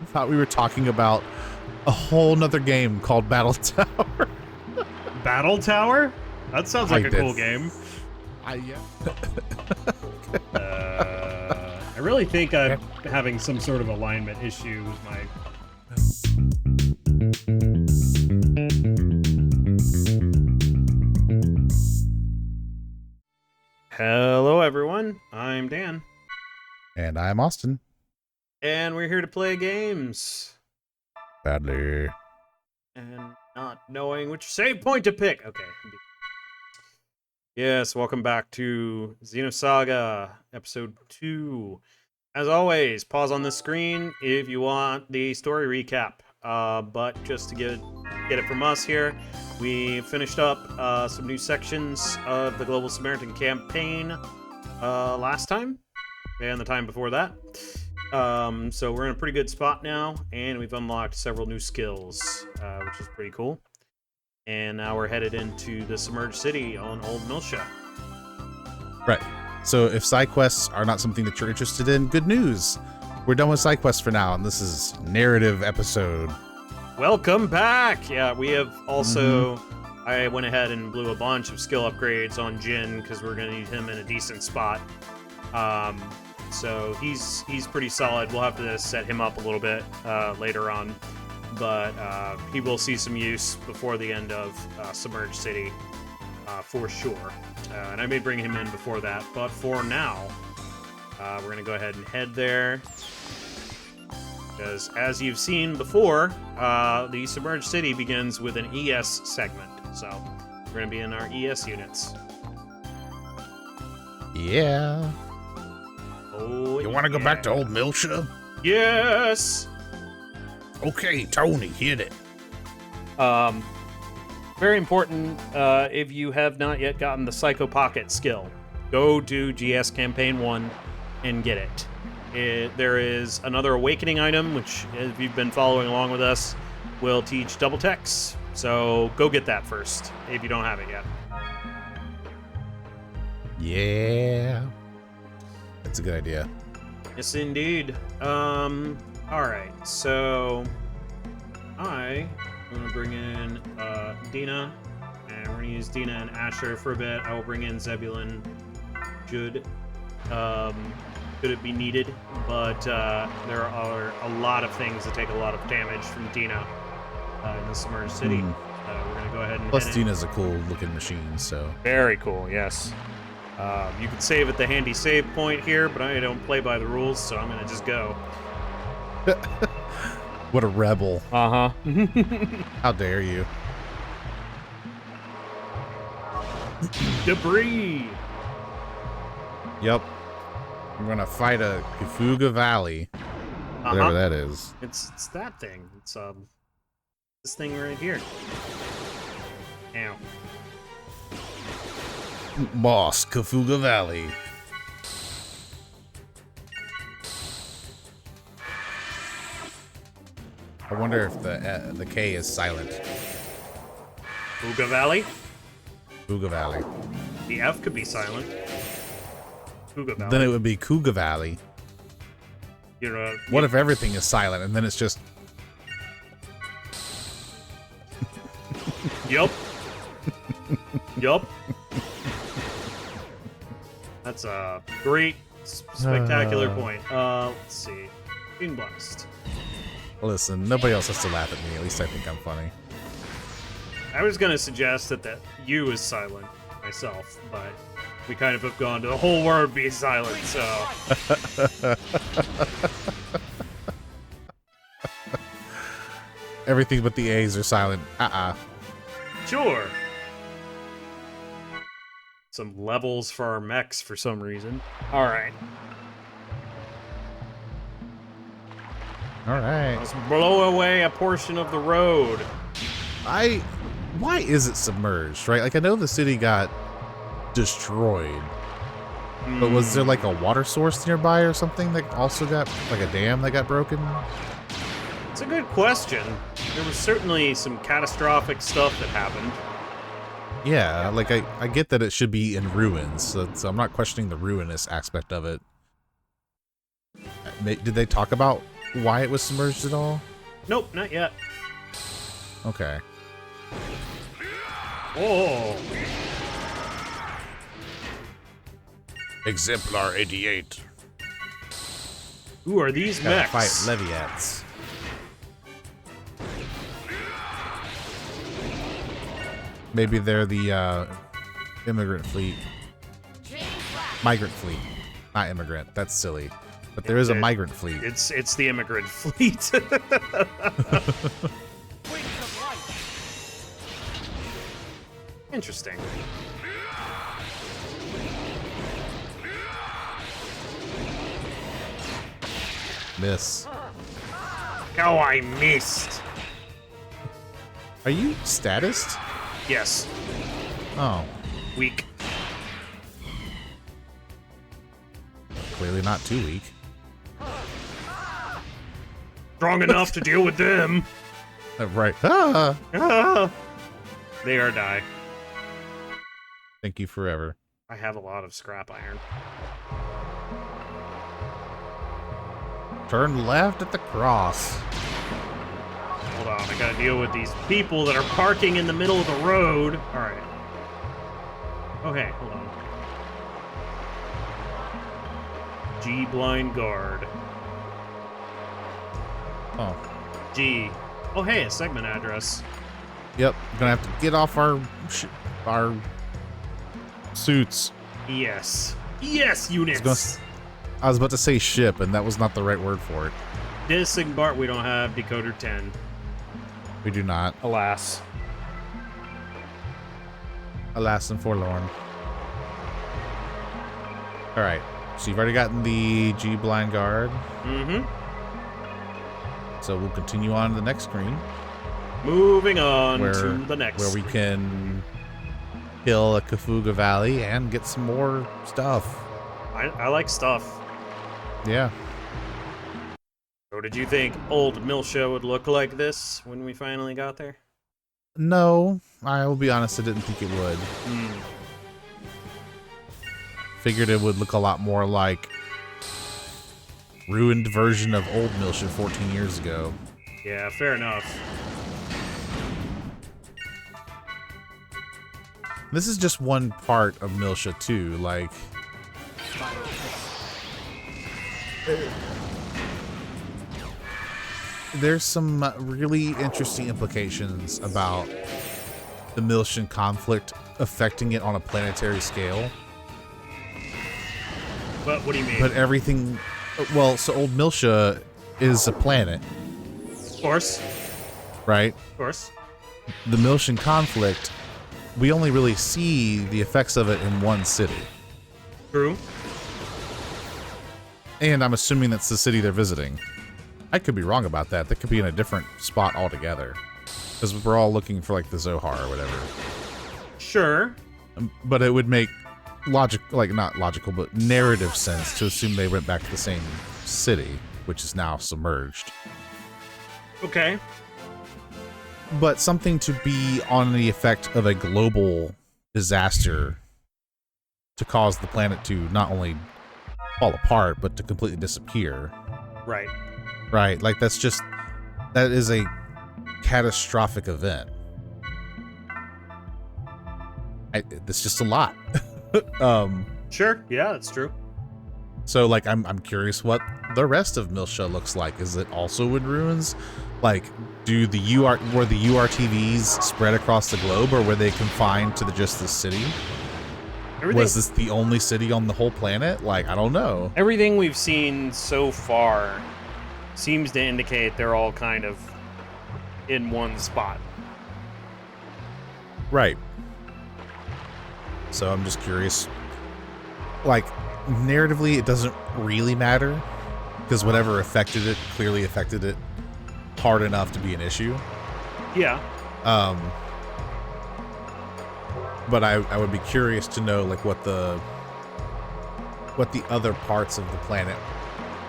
thought we were talking about a whole nother game called Battle Tower. Battle Tower? That sounds like a cool game. Yeah. I really think I'm having some sort of alignment issue with my... Hello, everyone. I'm Dan. And I'm Austin. And we're here to play games. Badly. And not knowing which save point to pick. Okay. Yes, welcome back to Xenosaga, Episode 2. As always, pause on the screen if you want the story recap. But just to get it from us here, we finished up some new sections of the Global Samaritan campaign last time, and the time before that. So we're in a pretty good spot now, and we've unlocked several new skills, which is pretty cool. And now we're headed into the Submerged City on Old Miltia. Right. So if side quests are not something that you're interested in, good news. We're done with side quests for now, and this is narrative episode. Welcome back! Yeah, we have also... I went ahead and blew a bunch of skill upgrades on Jin, because we're going to need him in a decent spot. So he's pretty solid. We'll have to set him up a little bit later on. But he will see some use before the end of Submerged City, for sure. And I may bring him in before that, but for now, we're going to go ahead and head there. Because as you've seen before, the Submerged City begins with an ES segment. So we're going to be in our ES units. Yeah. Oh, you want to go back to Old Miltia? Yes! Okay, Tony, hit it. Very important, if you have not yet gotten the Psycho Pocket skill, go do GS Campaign 1 and get it. There is another Awakening item, which, if you've been following along with us, will teach double techs. So go get that first, if you don't have it yet. Yeah. That's a good idea. Yes, indeed. Alright, so I'm going to bring in Dina, and we're going to use Dina and Asher for a bit. I will bring in Zebulon, should it be needed, but there are a lot of things that take a lot of damage from Dina in the Submerged City. We're going to go ahead and Plus, Dina's a cool looking machine, so... Very cool, yes. You can save at the handy save point here, but I don't play by the rules, so I'm going to just go. What a rebel. Uh-huh. How dare you. Debris! Yep. I'm going to fight a Kufuga Valley. Whatever that is. It's that thing. It's this thing right here. Ow. Boss, Kufuga Valley. I wonder if the K is silent. Kuga Valley? Kuga Valley. The F could be silent. Kuga Valley. Then it would be Kuga Valley. What if everything is silent and then it's just... Yup. Yup. That's a great, spectacular point. Let's see. Being blessed. Listen, nobody else has to laugh at me. At least I think I'm funny. I was going to suggest that U is silent myself, but we kind of have gone to the whole word be silent, so... Everything but the A's are silent. Sure. Some levels for our mechs for some reason. Alright. Alright. Let's blow away a portion of the road. Why is it submerged, right? Like, I know the city got destroyed. But was there like a water source nearby or something that also got, like a dam that got broken? It's a good question. There was certainly some catastrophic stuff that happened. Yeah, like I get that it should be in ruins, so I'm not questioning the ruinous aspect of it. Did they talk about why it was submerged at all? Nope, not yet. Okay. Oh. Exemplar 88. Who are these Gotta mechs? fight Leviats. Maybe they're the immigrant fleet. Migrant fleet. Not immigrant. That's silly. But there is a migrant fleet. It's the immigrant fleet. Interesting. Miss. Oh, I missed. Are you statist? Yes. Oh. Weak. Clearly not too weak. Strong enough to deal with them. Right. Ah! Ah. They are die. Thank you forever. I have a lot of scrap iron. Turn left at the cross. Hold on, I gotta deal with these people that are parking in the middle of the road. Alright. Okay, hold on. G blind guard. Oh. G. Oh hey, a segment address. Yep. Gonna have to get off our suits. Yes. Yes, units! I was about to say ship, and that was not the right word for it. Disembark, we don't have decoder 10. We do not. Alas. Alas and forlorn. Alright. So you've already gotten the G blind guard. Mm-hmm. So we'll continue on to the next screen. Moving on to the next. Where we can kill a Kafuga Valley and get some more stuff. I like stuff. Yeah. So did you think old Milsha would look like this when we finally got there? No, I will be honest, I didn't think it would. Figured it would look a lot more like ruined version of old Milsha 14 years ago. Yeah, fair enough. This is just one part of Milsha too, like there's some really interesting implications about the Milshan conflict affecting it on a planetary scale. But what do you mean? But everything, well, so old Milsha is a planet, Of course. right? Of course. The Milshan conflict, we only really see the effects of it in one city. True. And I'm assuming that's the city they're visiting. I could be wrong about that. That could be in a different spot altogether. Because we're all looking for, like, the Zohar or whatever. Sure. But it would make not logical, but narrative sense to assume they went back to the same city, which is now submerged. Okay. But something to be on the effect of a global disaster to cause the planet to not only fall apart, but to completely disappear. Right. Right, like that is a catastrophic event. It's just a lot. Sure. Yeah, that's true. So like I'm curious what the rest of Milsha looks like. Is it also in ruins? Like, were the URTVs spread across the globe, or were they confined to just the city? Was this the only city on the whole planet? Like, I don't know. Everything we've seen so far seems to indicate they're all kind of in one spot. Right. So I'm just curious. Like, narratively, it doesn't really matter, because whatever affected it clearly affected it hard enough to be an issue. Yeah. But I would be curious to know, like, what the other parts of the planet,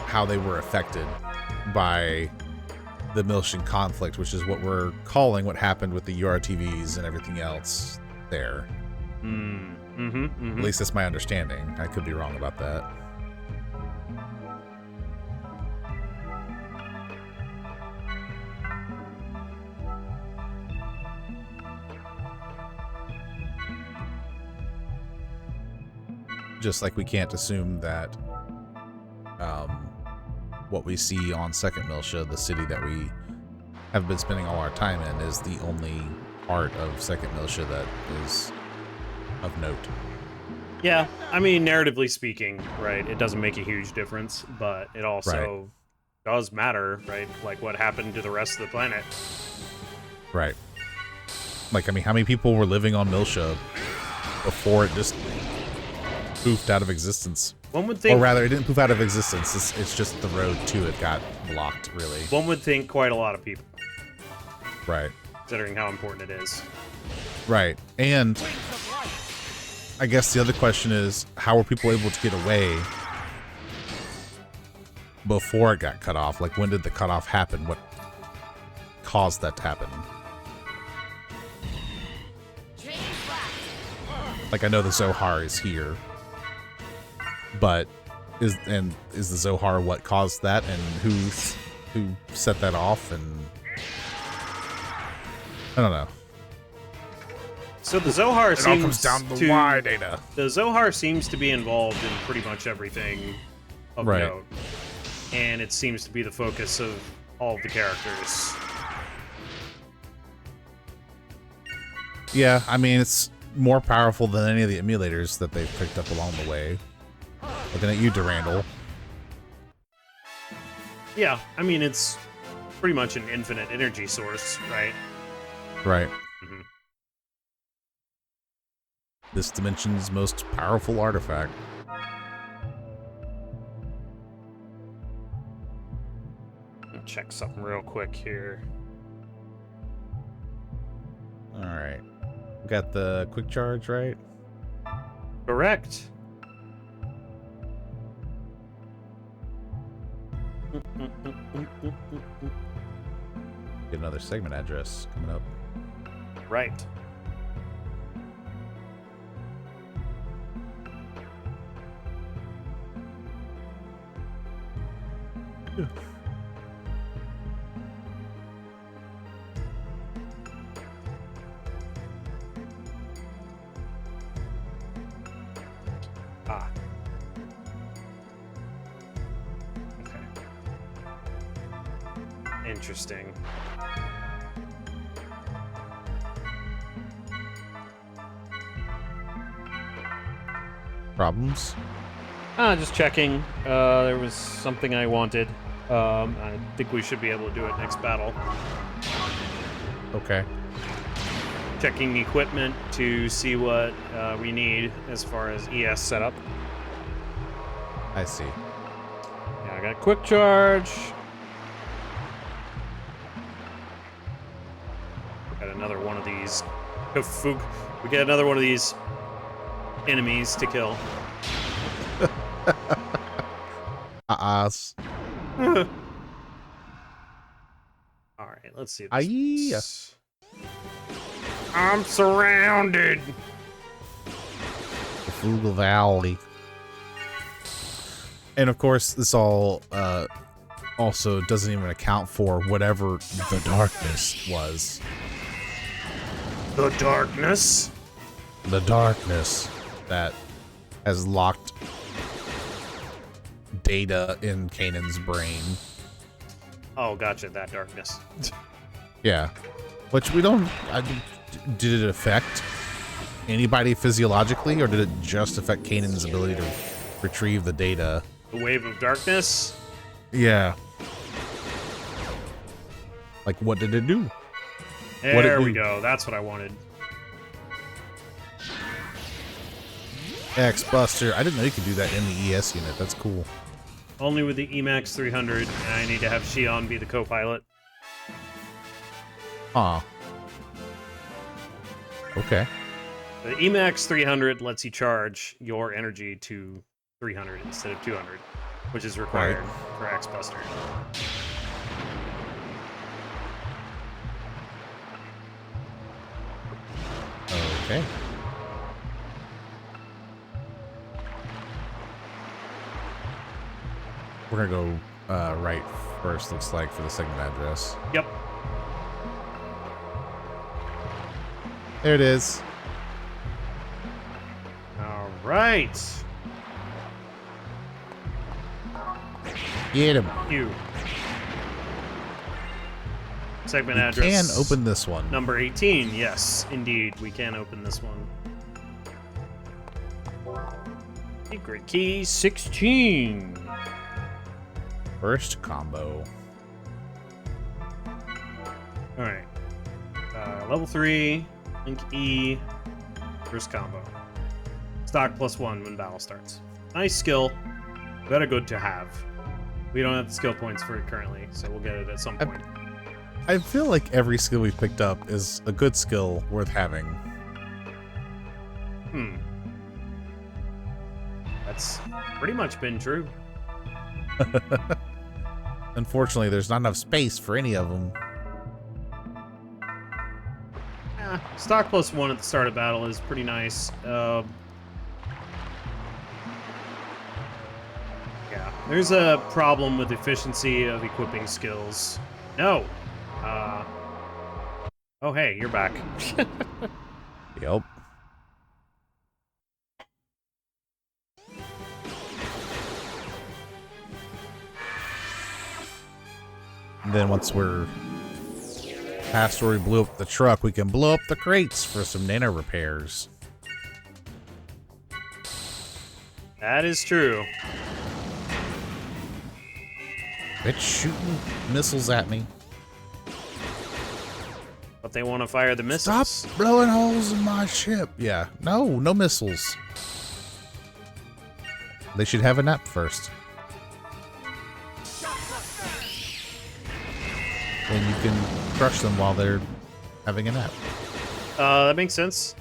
how they were affected by the Milshan conflict, which is what we're calling what happened with the URTVs and everything else there. At least that's my understanding. I could be wrong about that. Just like we can't assume that what we see on Second Miltia, the city that we have been spending all our time in, is the only part of Second Miltia that is of note. Yeah, I mean, narratively speaking, right, it doesn't make a huge difference, but it also does matter, right? Like what happened to the rest of the planet. Right. Like, I mean, how many people were living on Miltia before it just poofed out of existence? One would think, or rather, it didn't poof out of existence. It's just the road to it got blocked, really. one would think quite a lot of people, Right. considering how important it is. Right. And I guess the other question is, how were people able to get away before it got cut off? Like, when did the cutoff happen? What caused that to happen? Like, I know the Zohar is here, but is the Zohar what caused that, and who set that off? And I don't know. So the Zohar It all seems comes down to to the why data. the Zohar seems to be involved in pretty much everything of Right. note, and it seems to be the focus of all of the characters. Yeah, I mean, it's more powerful than any of the emulators that they've picked up along the way. Looking at you, Durandal. Yeah, I mean, it's pretty much an infinite energy source, right? Right. Mhm. This dimension's most powerful artifact. Let me check something real quick here. Alright. Got the quick charge, right? Correct. Get another segment address coming up. Right. Ah. Okay. Interesting. Problems? Just checking. There was something I wanted. I think we should be able to do it next battle. Okay. Checking equipment to see what we need as far as ES setup. I see. Yeah, I got quick charge. Got another one of these. We got another one of these enemies to kill. Uh-uh. All right, let's see. Aye. I'm surrounded. The Frugal Valley. And of course, this all also doesn't even account for whatever the darkness was. The darkness. The darkness that has locked data in Kanan's brain. Oh, gotcha. That darkness. Yeah. Which we don't... did it affect anybody physiologically, or did it just affect Kanan's ability to retrieve the data? The wave of darkness. Yeah. Like, what did it do? There we go. That's what I wanted. X-Buster. I didn't know you could do that in the ES unit. That's cool. Only with the Emax 300, and I need to have Shion be the co-pilot. Huh. Okay. The Emax 300 lets you charge your energy to 300 instead of 200, which is required for X-Buster. Okay. We're gonna go right first, looks like, for the segment address. Yep. There it is. All right. Get him. You. Segment We address. can open this one. Number 18. Yes, indeed. We can open this one. Secret key 16. First combo. Alright. Level 3. Link E. First combo. Stock +1 when battle starts. Nice skill. Very good to have. We don't have the skill points for it currently, so we'll get it at some point. I feel like every skill we've picked up is a good skill worth having. That's pretty much been true. Unfortunately, there's not enough space for any of them. Stock +1 at the start of battle is pretty nice. Yeah, there's a problem with efficiency of equipping skills. No! Oh hey, you're back. Yep. And then once we're past where we blew up the truck, we can blow up the crates for some nano repairs. That is true. It's shooting missiles at me. But they want to fire the missiles. Stop blowing holes in my ship. Yeah, no missiles. They should have a nap first. Then you can crush them while they're having a nap. That makes sense.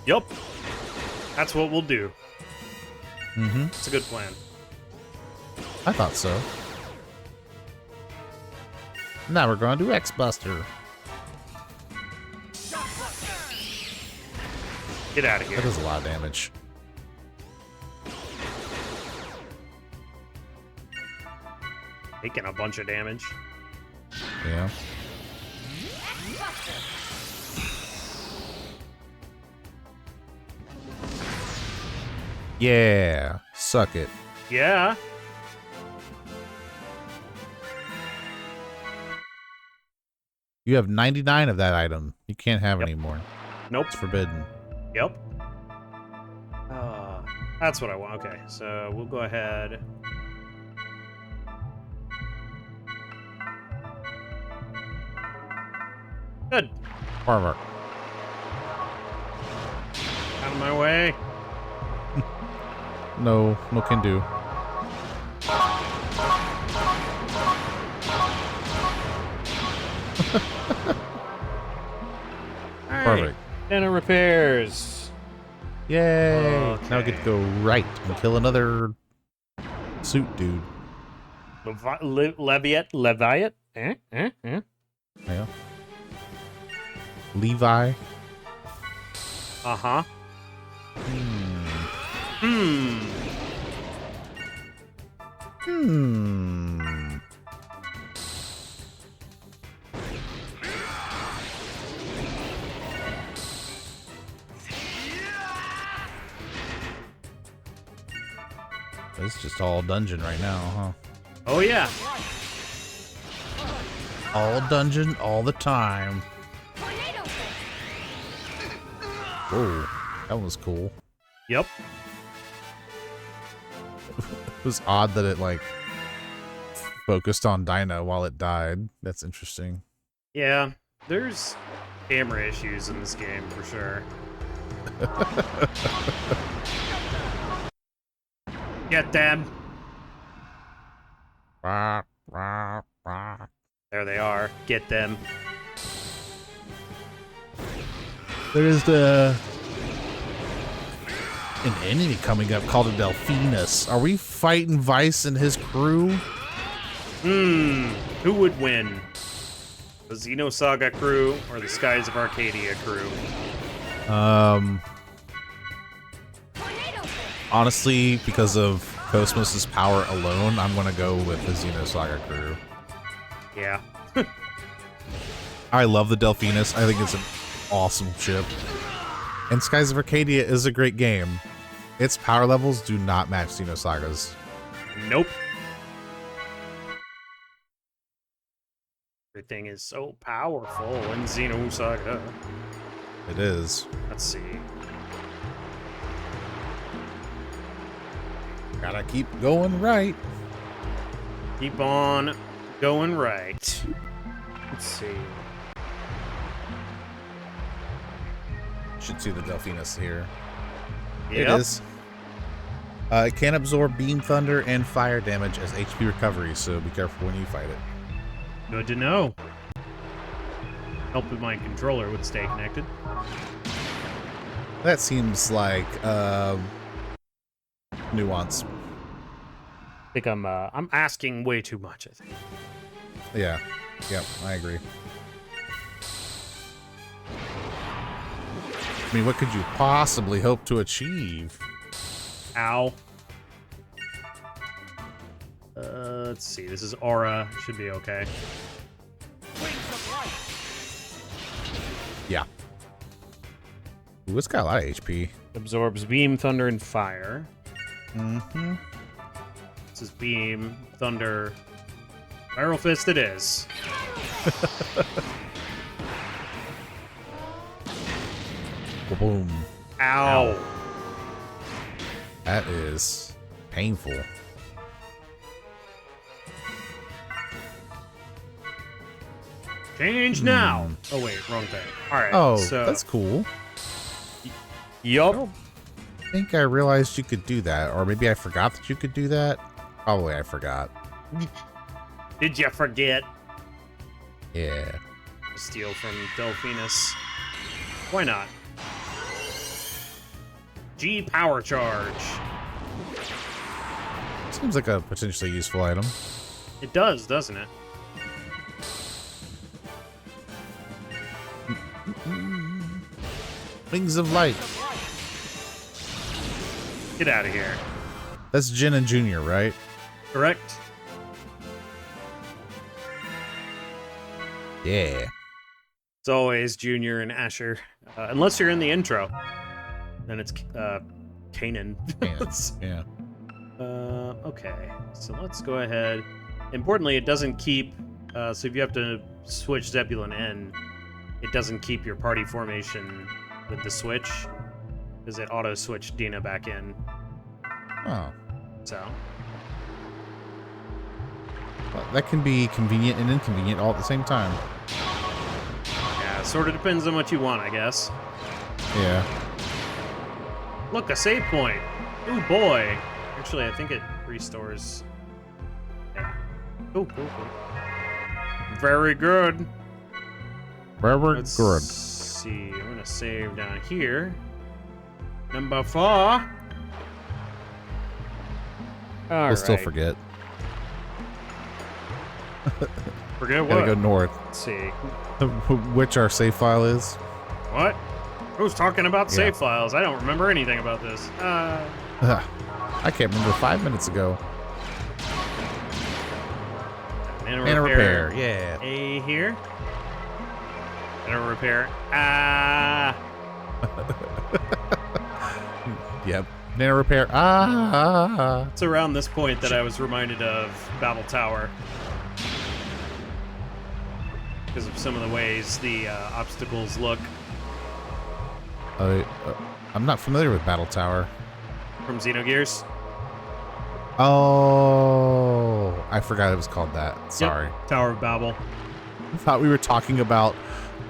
Yup. That's what we'll do. Mm-hmm. It's a good plan. I thought so. Now we're going to do X-Buster. Get out of here. That does a lot of damage. Taking a bunch of damage. Yeah. Yeah. Suck it. Yeah. You have 99 of that item. You can't have any more. Nope. It's forbidden. Yep. That's what I want. Okay, so we'll go ahead. Good. Farmer. Out of my way. No can do. Perfect. Nano repairs. Yay! Okay. Now I get to go right and kill another suit dude. Leviat? Yeah. Levi. Uh-huh. Hmm. It's just all dungeon right now, huh? Oh, yeah. All dungeon, all the time. Whoa, that was cool. Yep. It was odd that it, like, focused on Dinah while it died. That's interesting. Yeah, there's camera issues in this game for sure. Get them! Rah, rah, rah. There they are. Get them. There's an enemy coming up called a Delphinus. Are we fighting Vice and his crew? Who would win? The Xenosaga crew or the Skies of Arcadia crew? Honestly, because of Kos-mos' power alone, I'm gonna go with the Xenosaga crew. Yeah. I love the Delphinus. I think it's an awesome ship. And Skies of Arcadia is a great game. Its power levels do not match Xenosaga's. Nope. Everything is so powerful in Xenosaga. It is. Let's see. Gotta keep going right. Keep on going right. Let's see. Should see the Delphinus here. Yep. It is. It can absorb beam thunder and fire damage as HP recovery, so be careful when you fight it. Good to know. Help if my controller would stay connected. That seems like nuance. I think I'm asking way too much, I think. Yeah. Yep, I agree. I mean, what could you possibly hope to achieve? Ow. Let's see. This is Aura. Should be okay. Yeah. Ooh, it's got a lot of HP. Absorbs beam, thunder, and fire. Mm-hmm. This is beam, thunder. Spiral Fist it is. Boom. Ow. That is painful. Change now. Oh, wait. Wrong thing. All right. Oh, so, that's cool. Yup. I think I realized you could do that, or maybe I forgot that you could do that. Probably I forgot. Did you forget? Yeah. Steal from Delphinus. Why not? G Power Charge. Seems like a potentially useful item. It does, doesn't it? Wings of Light. Get out of here. That's Jin and Junior, right? Correct? Yeah. It's always Junior and Asher. Unless you're in the intro. Then it's Kanan. Yeah. Okay. So let's go ahead. Importantly, it doesn't keep... so if you have to switch Zebulon in, it doesn't keep your party formation with the switch. Because it auto-switched Dina back in. Oh. So... Well, that can be convenient and inconvenient all at the same time. yeah, sort of depends on what you want, I guess. Yeah. Look, a save point. Ooh, boy. Actually, I think it restores. Yeah. Ooh, cool. Very good. Very Let's good. see. I'm gonna save down here. Number 4. We'll still forget. Forget what? Gotta go north. Let's see. Which our save file is. What? Who's talking about Yeah. save files? I don't remember anything about this. I can't remember 5 minutes ago. Nano Repair. Yeah. A here. Nano repair. Ah. Yep. Nano repair. Ah. It's around this point that I was reminded of Battle Tower. Because of some of the ways the obstacles look. I'm not familiar with Battle Tower. From Xenogears. Oh, I forgot it was called that. Sorry. Yep. Tower of Babel. I thought we were talking about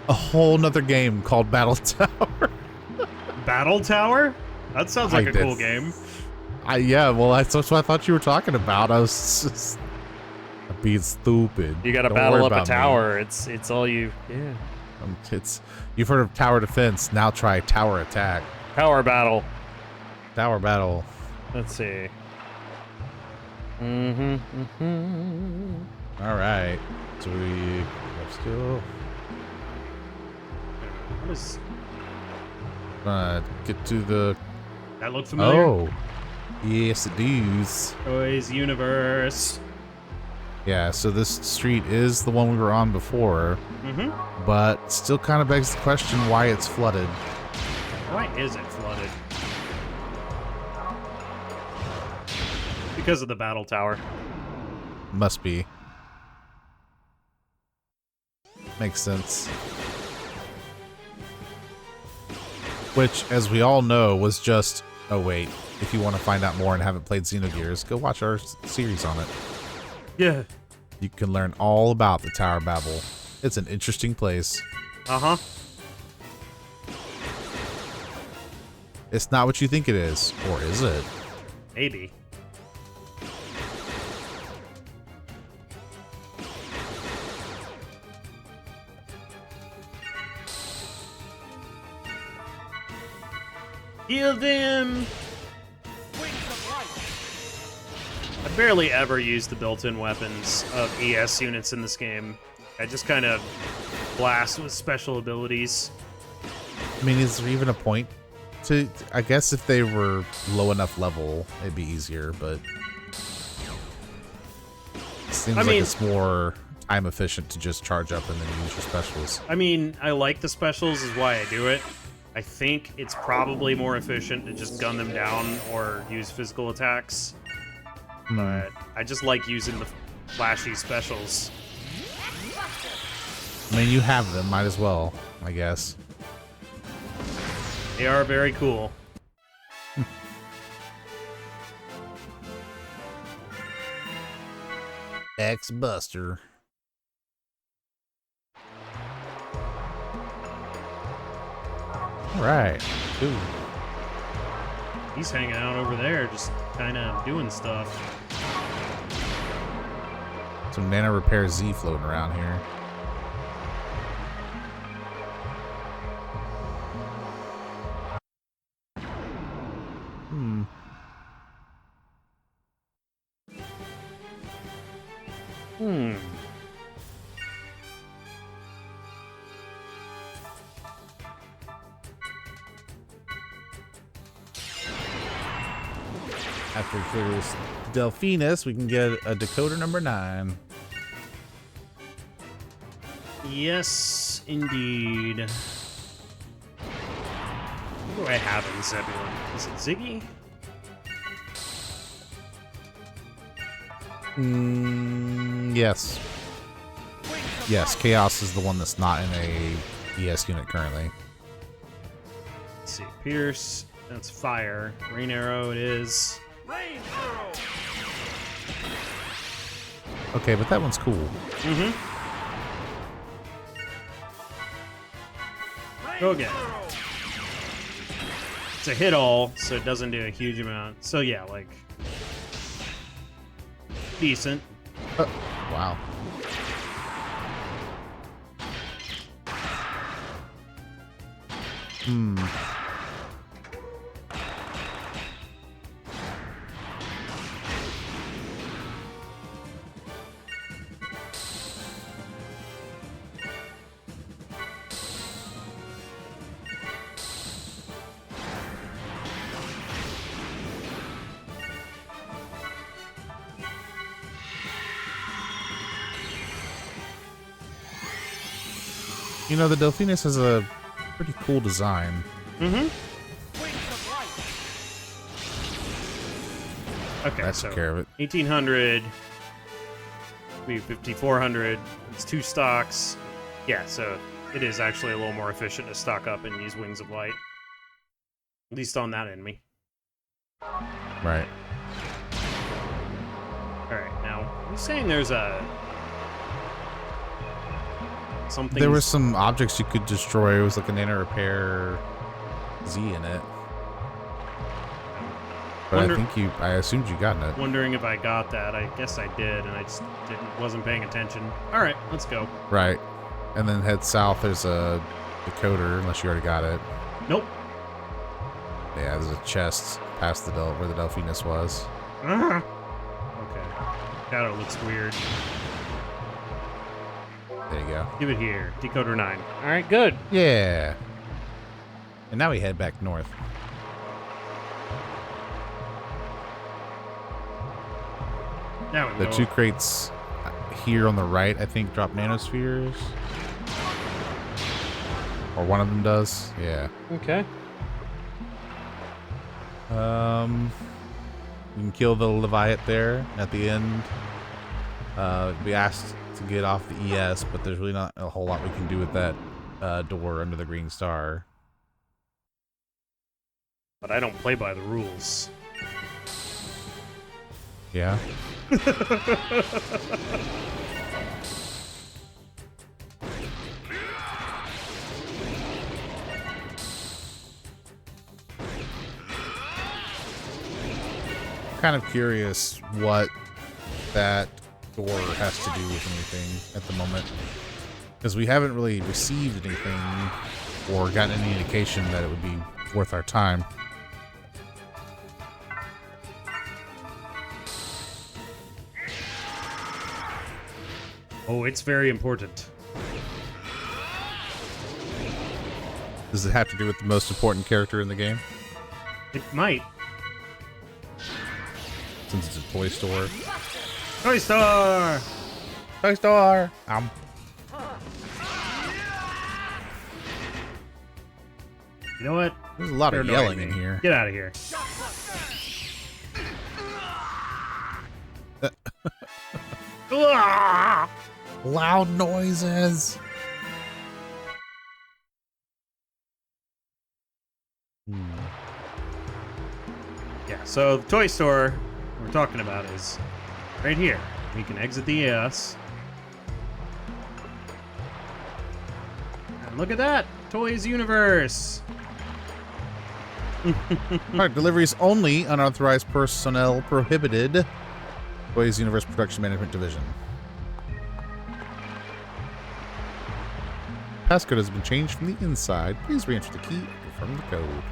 a whole nother game called Battle Tower. Battle Tower? That sounds like a cool game. Yeah, well, that's what I thought you were talking about. I was just being stupid. You got to Don't battle worry up a about me. tower. It's all you. Yeah. You've heard of tower defense. Now try tower attack. Tower battle. Tower battle. Let's see. All right. So we still What is get to the. that? Look familiar? Oh, yes, it does. Toys Universe. Yeah. So this street is the one we were on before, but still kind of begs the question why it's flooded. Why is it flooded? Because of the battle tower. Must be. Makes sense. Which, as we all know, was just... Oh, wait. If you want to find out more and haven't played Xenogears, go watch our series on it. Yeah. You can learn all about the Tower of Babel. It's an interesting place. Uh-huh. It's not what you think it is. Or is it? Maybe. Heal them! I barely ever use the built-in weapons of ES units in this game. I just kind of blast with special abilities. I mean, is there even a point to... I guess if they were low enough level, it'd be easier, but... It seems like it's more time efficient to just charge up and then use your specials. I mean, I like the specials is why I do it. I think it's probably more efficient to just gun them down or use physical attacks. But I just like using the flashy specials. I mean, you have them. Might as well, I guess. They are very cool. X-Buster. All right. Ooh. He's hanging out over there, just kind of doing stuff. Some Nano Repair Z floating around here. After we clear this Delphinus, we can get a decoder number 9. Yes, indeed. What do I have in Zebulon? Is it Ziggy? Yes. Yes, Chaos is the one that's not in a ES unit currently. Let's see, Pierce, that's fire. Rain Arrow it is. Okay, but that one's cool. Mm-hmm. Go again. It's a hit all, so it doesn't do a huge amount. So yeah, like... decent. Wow. You know, the Delphinus has a pretty cool design. Mm-hmm. Okay, That's so care of it. 1800, maybe 5400. It's 2 stocks. Yeah, so it is actually a little more efficient to stock up and use Wings of Light. At least on that enemy. Right. Alright, now, you're saying there's a... something... There were some objects you could destroy. It was like a Nano Repair Z in it. But I assumed you got it. Wondering if I got that. I guess I did, and I just wasn't paying attention. Alright, let's go. Right. And then head south, there's a decoder, unless you already got it. Nope. Yeah, there's a chest past the where the Delphinus was. Okay. Shadow looks weird. There you go. Give it here. Decoder 9. Alright, good. Yeah. And now we head back north. Now we The go. 2 crates here on the right, I think, drop nanospheres. Or one of them does. Yeah. Okay. You can kill the Leviathan there at the end. We asked to get off the ES, but there's really not a whole lot we can do with that door under the green star. But I don't play by the rules. Yeah. Kind of curious what that door has to do with anything at the moment, because we haven't really received anything or gotten any indication that it would be worth our time. Oh, it's very important. Does it have to do with the most important character in the game? It might. Since it's a toy store. Toy store! Toy store! You know what? There's a lot of yelling in here. Get out of here. Loud noises. Yeah, so the toy store we're talking about is right here. We can exit the ES. And look at that! Toys Universe! Product deliveries only, unauthorized personnel prohibited. Toys Universe Production Management Division. Passcode has been changed from the inside. Please re-enter the key and confirm the code.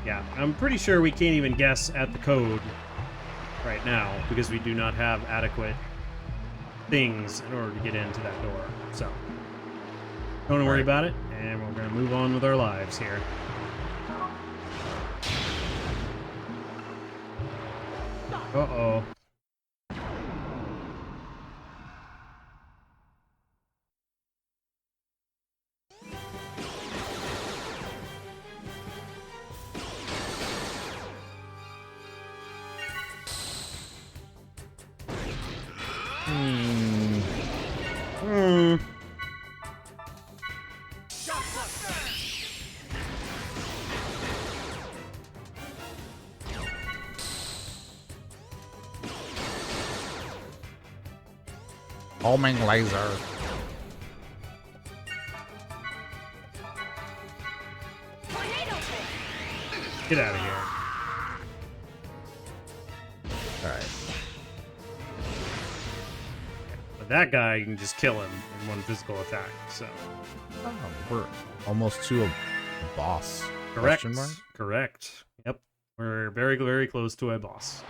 Yeah, I'm pretty sure we can't even guess at the code right now because we do not have adequate things in order to get into that door. So, don't worry about it, and we're going to move on with our lives here. Uh-oh. Homing laser. Get out of here. Alright. But that guy, you can just kill him in one physical attack, so. Oh, we're almost to a boss. Correct. Question mark? Correct. Yep. We're very, very close to a boss.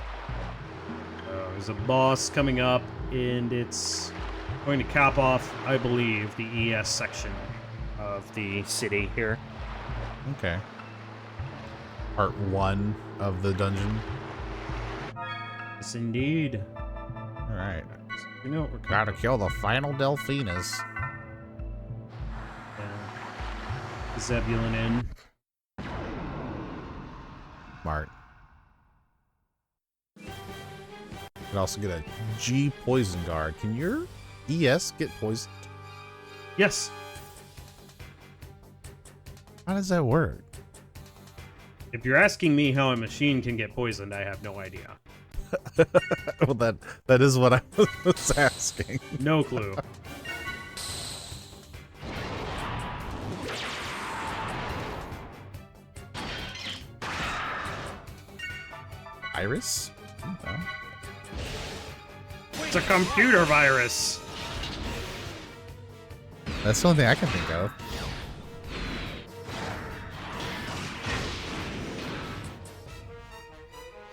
There's a boss coming up, and it's going to cap off, I believe, the ES section of the city here. Okay. Part 1 of the dungeon. Yes, indeed. Alright. You know what we're Gotta kill the final Delphinus. Zebulon in. Smart. Could also get a G poison guard. Can your ES get poisoned? Yes. How does that work? If you're asking me how a machine can get poisoned, I have no idea. Well, that is what I was asking. No clue. Iris? Oh. It's a computer virus. That's the only thing I can think of.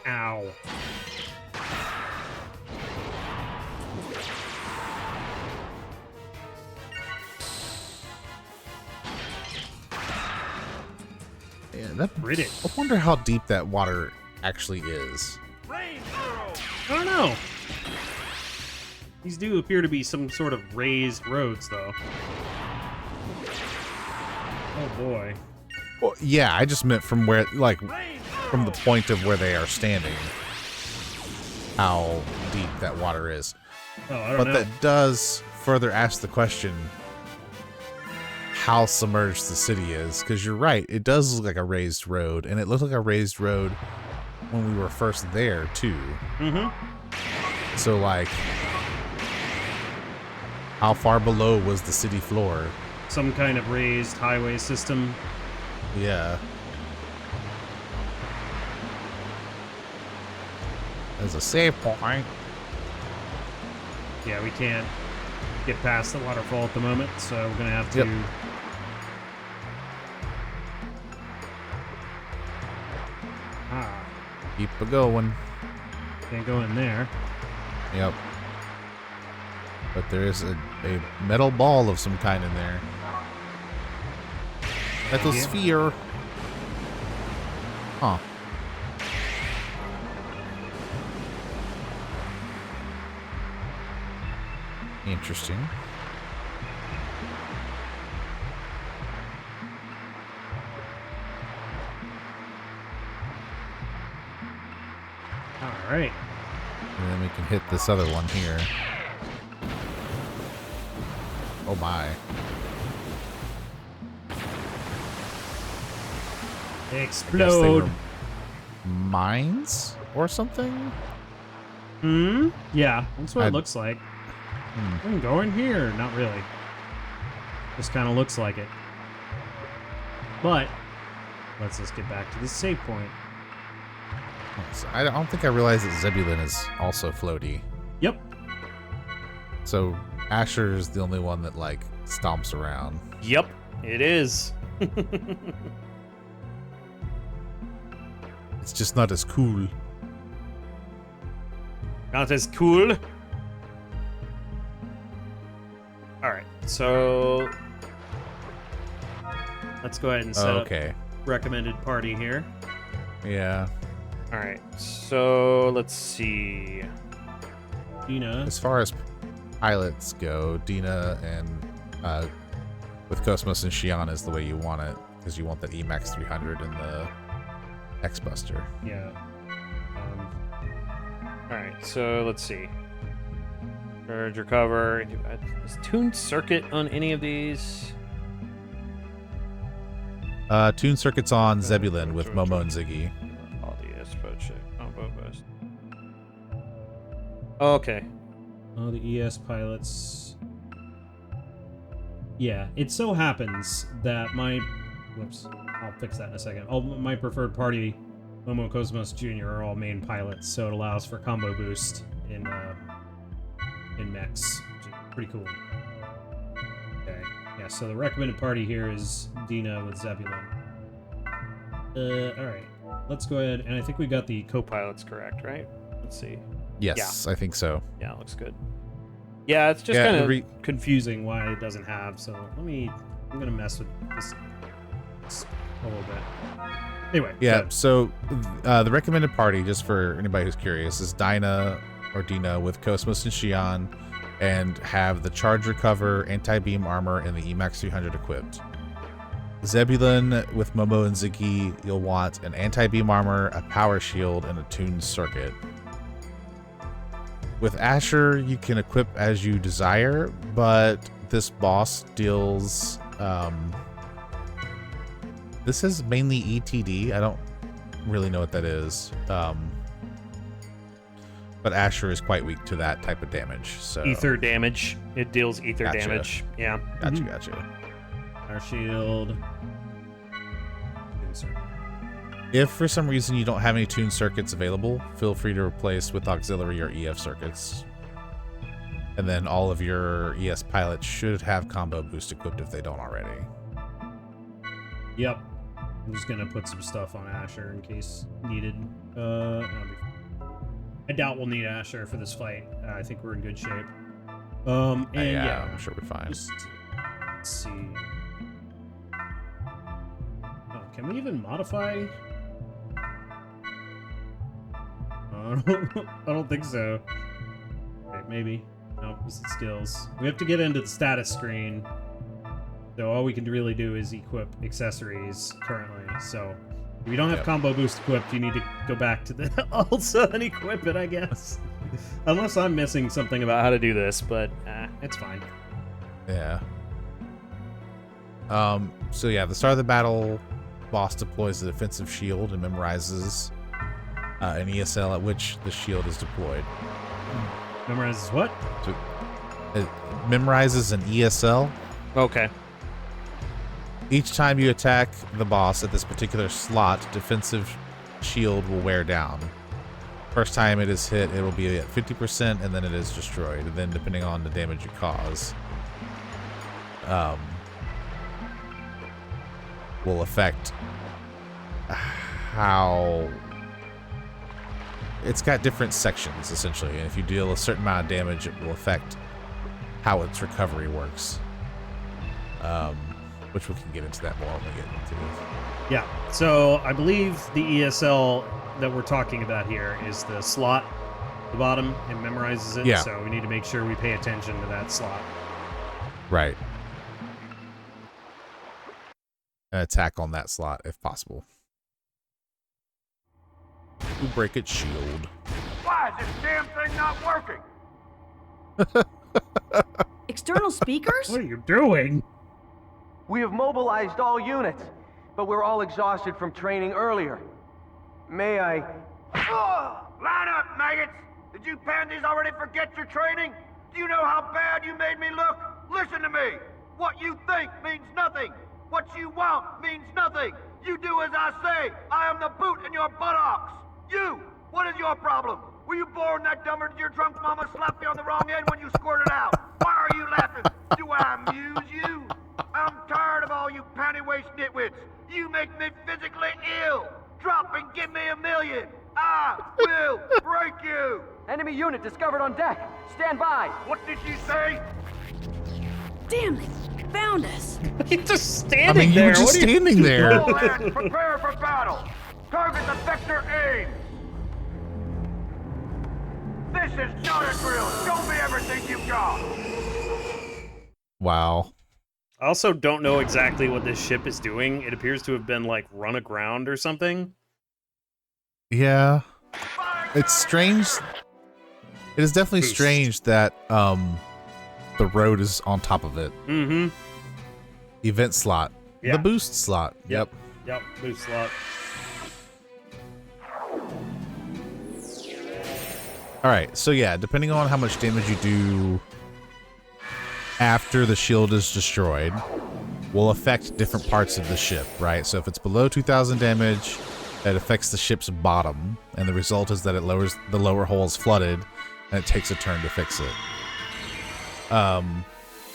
Ow. Yeah, that Rid I wonder how deep that water actually is. I don't know. These do appear to be some sort of raised roads, though. Oh boy. Well, yeah, I just meant from where, like, from the point of where they are standing, how deep that water is. Oh, I don't But know. that does further ask the question how submerged the city is, because you're right, it does look like a raised road, and it looked like a raised road when we were first there too. So like, how far below was the city floor? Some kind of raised highway system. Yeah. There's a save point. Yeah, we can't get past the waterfall at the moment, so we're gonna have to. Yep. Keep it going. Can't go in there. Yep. But there is a metal ball of some kind in there. Metal Yeah. sphere. Huh. Interesting. All right. And then we can hit this other one here. Oh my. I guess they Explode. were mines or something? Yeah, that's what I- it looks like. We can go in here. Not really. Just kind of looks like it. But let's just get back to the save point. So I don't think I realized that Zebulon is also floaty. Yep. So Asher is the only one that like stomps around. Yep, it is. It's just not as cool. Not as cool. Alright, so let's go ahead and set up recommended party here. Yeah. Alright, so let's see. Dina. As far as pilots go, Dina and with Kos-mos and Xion is the way you want it, because you want that Emax 300 and the X-Buster. Yeah. Alright, so let's see. Charge, recover. Is tuned circuit on any of these? Tune circuits on Zebulon with Momo and Ziggy. All the spot check. Combo bust. Okay. Oh, the ES pilots. Yeah, it so happens that my... Whoops. I'll fix that in a second. All my preferred party, Momo, Kos-mos Jr. are all main pilots, so it allows for combo boost in mechs, which is pretty cool. Okay. Yeah, so the recommended party here is Dina with Zebulon. Alright. Let's go ahead, and I think we got the Co-pilots correct, right? Let's see. Yes, I think so. Yeah, it looks good. Yeah, it's just kind of confusing why it doesn't have, so I'm gonna mess with this a little bit. Anyway. Yeah, so the recommended party, just for anybody who's curious, is Dina with Kos-mos and Xion, and have the charge recover, anti-beam armor, and the Emax 300 equipped. Zebulon with Momo and Ziggy, you'll want an anti-beam armor, a power shield, and a tuned circuit. With Asher, you can equip as you desire, but this boss deals... this is mainly ETD. I don't really know what that is. But Asher is quite weak to that type of damage. So ether damage. It deals ether Gotcha. damage. Yeah. Gotcha. Our shield. If for some reason you don't have any tuned circuits available, feel free to replace with auxiliary or EF circuits. And then all of your ES pilots should have combo boost equipped if they don't already. Yep. I'm just gonna put some stuff on Asher in case needed. I doubt we'll need Asher for this fight. I think we're in good shape. And yeah, I'm sure we're fine. Just, let's see. Oh, can we even modify? I don't think so. Okay, maybe. No, this is skills. We have to get into the status screen. So all we can really do is equip accessories currently. So if you don't have combo boost equipped, you need to go back to the Ulsa and equip it, I guess. Unless I'm missing something about how to do this, but it's fine. Yeah. So yeah, at the start of the battle, boss deploys the defensive shield and memorizes an ESL at which the shield is deployed. Memorizes what? So it memorizes an ESL. Okay. Each time you attack the boss at this particular slot, defensive shield will wear down. First time it is hit, it will be at 50%, and then it is destroyed. And then depending on the damage you cause, will affect how... It's got different sections, essentially, and if you deal a certain amount of damage, it will affect how its recovery works. Which we can get into that more when we get into it. Yeah, so I believe the ESL that we're talking about here is the slot at the bottom. It memorizes it, Yeah. so we need to make sure we pay attention to that slot. Right. And attack on that slot if possible. To break its shield. Why is this damn thing not working? External speakers? What are you doing? We have mobilized all units, but we're all exhausted from training earlier. May I... Line up, maggots! Did you pansies already forget your training? Do you know how bad you made me look? Listen to me! What you think means nothing! What you want means nothing! You do as I say! I am the boot in your buttocks! You! What is your problem? Were you born that dumber than your drunk mama slapped you on the wrong end when you squirted out? Why are you laughing? Do I amuse you? I'm tired of all you panty-waist nitwits. You make me physically ill. Drop and give me $1 million. I will break you. Enemy unit discovered on deck. Stand by. What did you say? Damn, they found us. You're just I standing mean, you there. were just What are you- standing there. All hands prepare for battle. Target the vector aim. This is not a drill. Show me everything you've got. Wow. I also don't know exactly what this ship is doing. It appears to have been, like, run aground or something. Yeah. It's strange. It is definitely Boost. strange that the road is on top of it. Mm-hmm. Event slot. Yeah. The boost slot. Yep. Yep, boost slot. Alright, so yeah, depending on how much damage you do after the shield is destroyed will affect different parts of the ship, right? So if it's below 2,000 damage, it affects the ship's bottom, and the result is that it lowers the lower hull is flooded, and it takes a turn to fix it.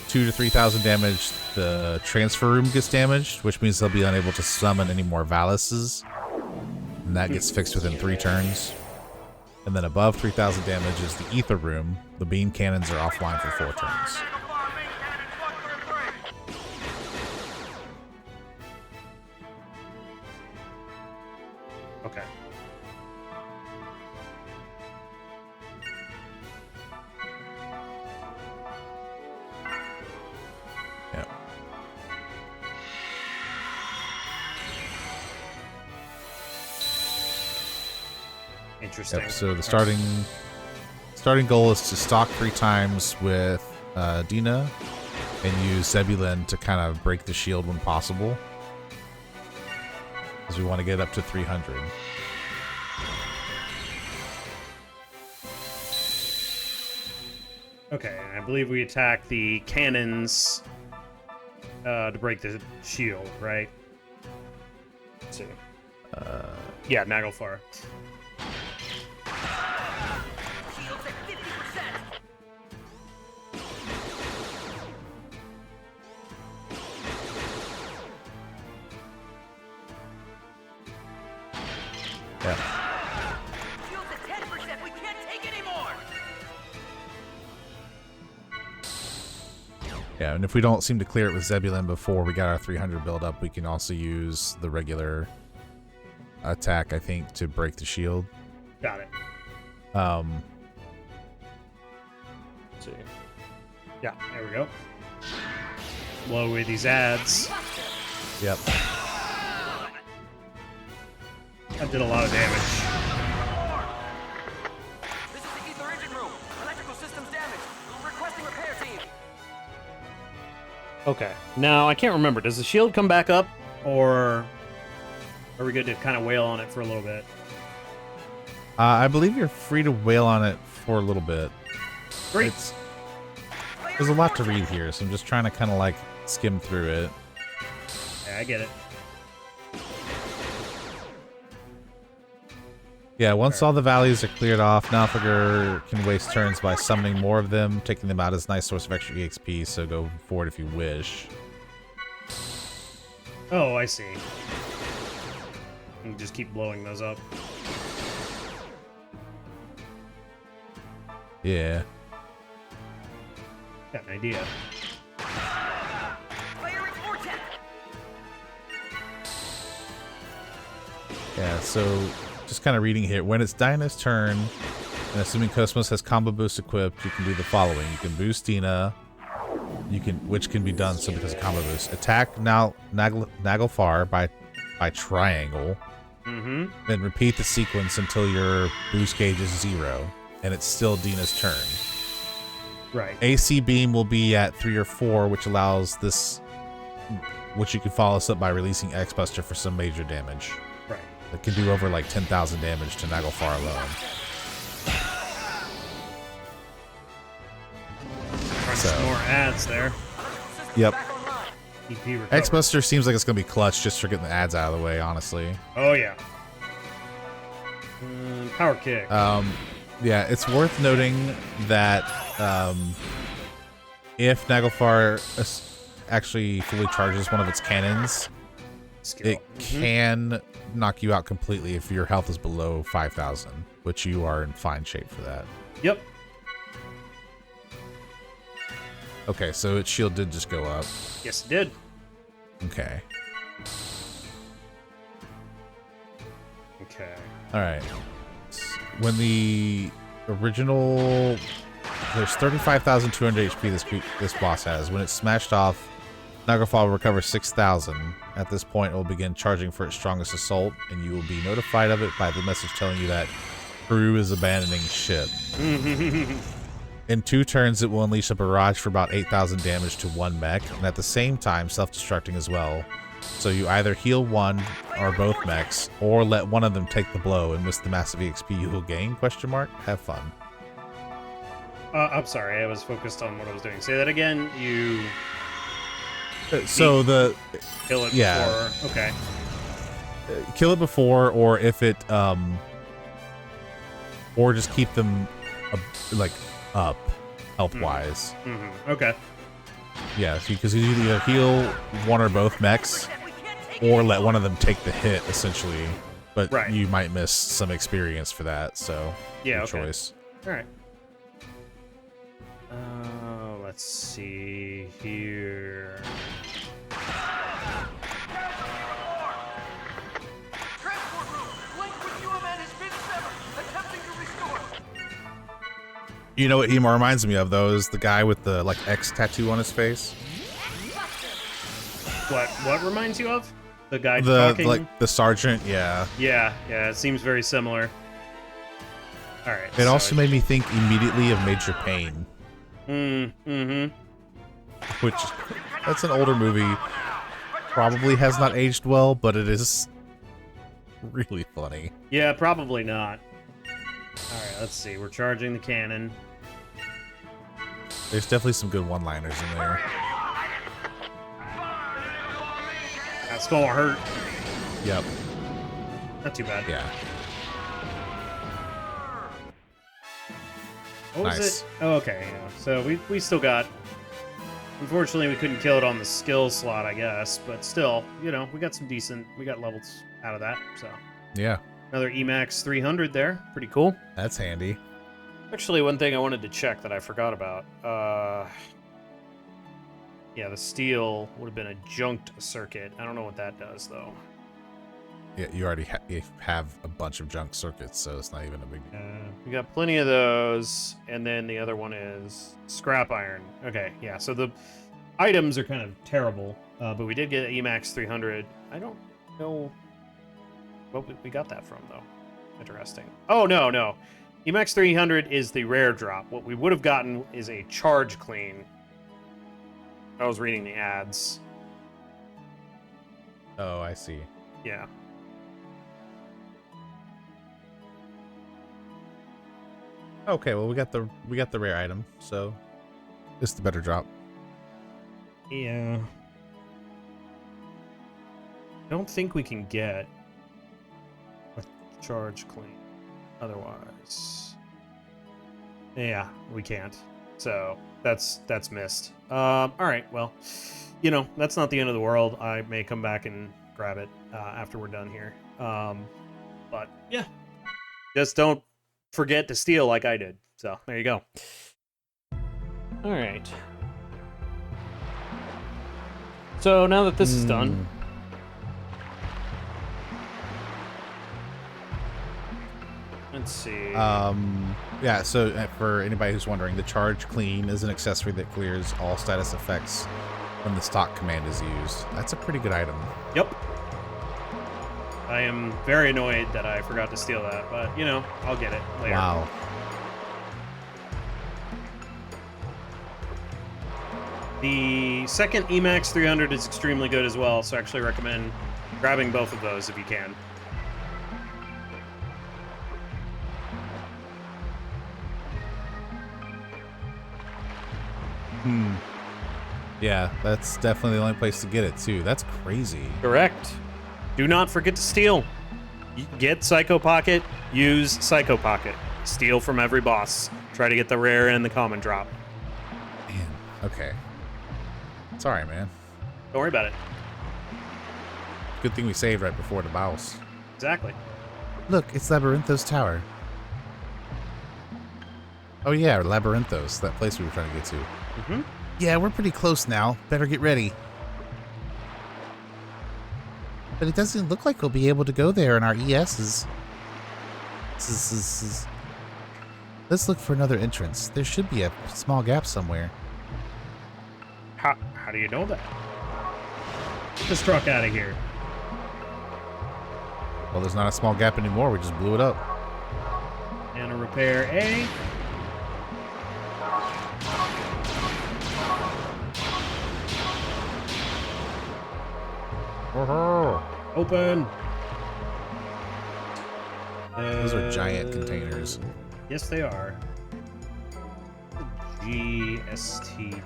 2 to 3,000 damage, the transfer room gets damaged, which means they'll be unable to summon any more Valuses, and that gets fixed within 3 turns. And then above 3,000 damage is the ether room. The beam cannons are offline for 4 turns. Okay. Yep. Interesting. Yep. So the starting goal is to stock 3 times with Dina and use Zebulon to kind of break the shield when possible, because we want to get up to 300. Okay, and I believe we attack the cannons to break the shield, right? Let's see. Yeah, Naglfar. Yeah. Shield's at 10%. We can't take any more. Yeah, and if we don't seem to clear it with Zebulon before we got our 300 build up, we can also use the regular attack, I think, to break the shield. Got it. Let's see. Yeah, there we go. Blow away these ads. Yep. That did a lot of damage. This is the ether engine Okay. Now, I can't remember. Does the shield come back up? Or are we good to kind of wail on it for a little bit? I believe you're free to wail on it for a little bit. Great. There's a lot to read here, so I'm just trying to kind of like skim through it. Yeah, I get it. Yeah, once all the valleys are cleared off, Naglfar can waste turns by summoning more of them, taking them out as a nice source of extra EXP, so go forward if you wish. Oh, I see. And just keep blowing those up. Yeah. Got an idea. Firing vortex. Yeah, so just kind of reading here. When it's Dinah's turn, and assuming Kos-mos has combo boost equipped, you can do the following. You can boost Dina, which can be done so because of combo boost. Attack Naglfar by triangle, then repeat the sequence until your boost gauge is 0, and it's still Dina's turn. Right. AC beam will be at 3 or 4, which allows this, which you can follow us up by releasing X-Buster for some major damage. Right. That can do over like 10,000 damage to Naglfar alone. Crunch So- some more ads there. Yep. EP recovered. X-Buster seems like it's going to be clutch just for getting the ads out of the way, honestly. Oh, yeah. Power kick. Yeah, it's worth noting that if Naglfar actually fully charges one of its cannons, Skill. it can knock you out completely if your health is below 5,000, which you are in fine shape for that. Yep. Okay, so its shield did just go up. Yes, it did. Okay. Okay. All right. When the original, there's 35,200 HP this boss has. When it's smashed off, Naglfar will recover 6,000. At this point, it will begin charging for its strongest assault, and you will be notified of it by the message telling you that crew is abandoning ship. In 2 turns, it will unleash a barrage for about 8,000 damage to one mech, and at the same time, self-destructing as well. So you either heal one or both mechs, or let one of them take the blow and miss the massive EXP you will gain? Question mark. Have fun. I'm sorry, I was focused on what I was doing. Say that again. You So the kill it Yeah. before. Okay. kill it before, or if it or just keep them up health wise. Okay. Yeah, because you either heal one or both mechs, or let one of them take the hit, essentially. But Right. you might miss some experience for that, so Yeah, your okay. choice. All right. Let's see here. Transport room. Link with UMN has been severed. Attempting to restore. You know what he reminds me of, though, is the guy with the X tattoo on his face. What reminds you of? The guy The talking? the sergeant, yeah. Yeah, it seems very similar. All right. It also made me think immediately of Major Payne, which that's an older movie. Probably has not aged well, but it is really funny. Yeah, probably not. All right, let's see. We're charging the cannon. There's definitely some good one-liners in there. That's gonna hurt. Yep. Not too bad. Yeah. What was Nice. it? Oh, okay. Yeah. So we still got. Unfortunately, we couldn't kill it on the skill slot, I guess. But still, we got some decent. We got levels out of that. So Yeah. another Emax 300 there. Pretty cool. That's handy. Actually, one thing I wanted to check that I forgot about. Yeah, the steel would have been a junked circuit. I don't know what that does, though. Yeah, you already have a bunch of junk circuits, so it's not even a big deal. We got plenty of those, and then the other one is scrap iron. Okay, yeah, so the items are kind of Terrible. but we did get Emax 300. I don't know what we got that from, though. Interesting. Oh, no. Emax 300 is the rare drop. What we would have gotten is a charge clean. I was reading the ads. Oh, I see. Yeah. Okay, well we got the rare item, so it's the better drop. Yeah. I don't think we can get a charge clean otherwise. Yeah, we can't. So that's missed. All right, well, you know, that's not the end of the world. I may come back and grab it after we're done here. But yeah, just don't forget to steal like I did. So there you go. All right. So now that this is done, let's see. Yeah, so for anybody who's wondering, the Charge Clean is an accessory that clears all status effects when the stock command is used. That's a pretty good item. Yep. I am very annoyed that I forgot to steal that, but you know, I'll get it later. Wow. The second Emax 300 is extremely good as well, so I actually recommend grabbing both of those if you can. Yeah, that's definitely the only place to get it too. That's crazy. Correct. Do not forget to steal. Get Psycho Pocket, use Psycho Pocket. Steal from every boss. Try to get the rare and the common drop. Man, okay. Sorry, man. Don't worry about it. Good thing we saved right before the boss. Exactly. Look, it's Labyrinthos Tower. Oh yeah, Labyrinthos, that place we were trying to get to. Mm-hmm. Yeah, we're pretty close now. Better get ready. But it doesn't look like we'll be able to go there in our ESs. Let's look for another entrance. There should be a small gap somewhere. How do you know that? Get this truck out of here. Well, there's not a small gap anymore. We just blew it up. And a repair A. Open. Those are giant containers. Yes, they are. GST.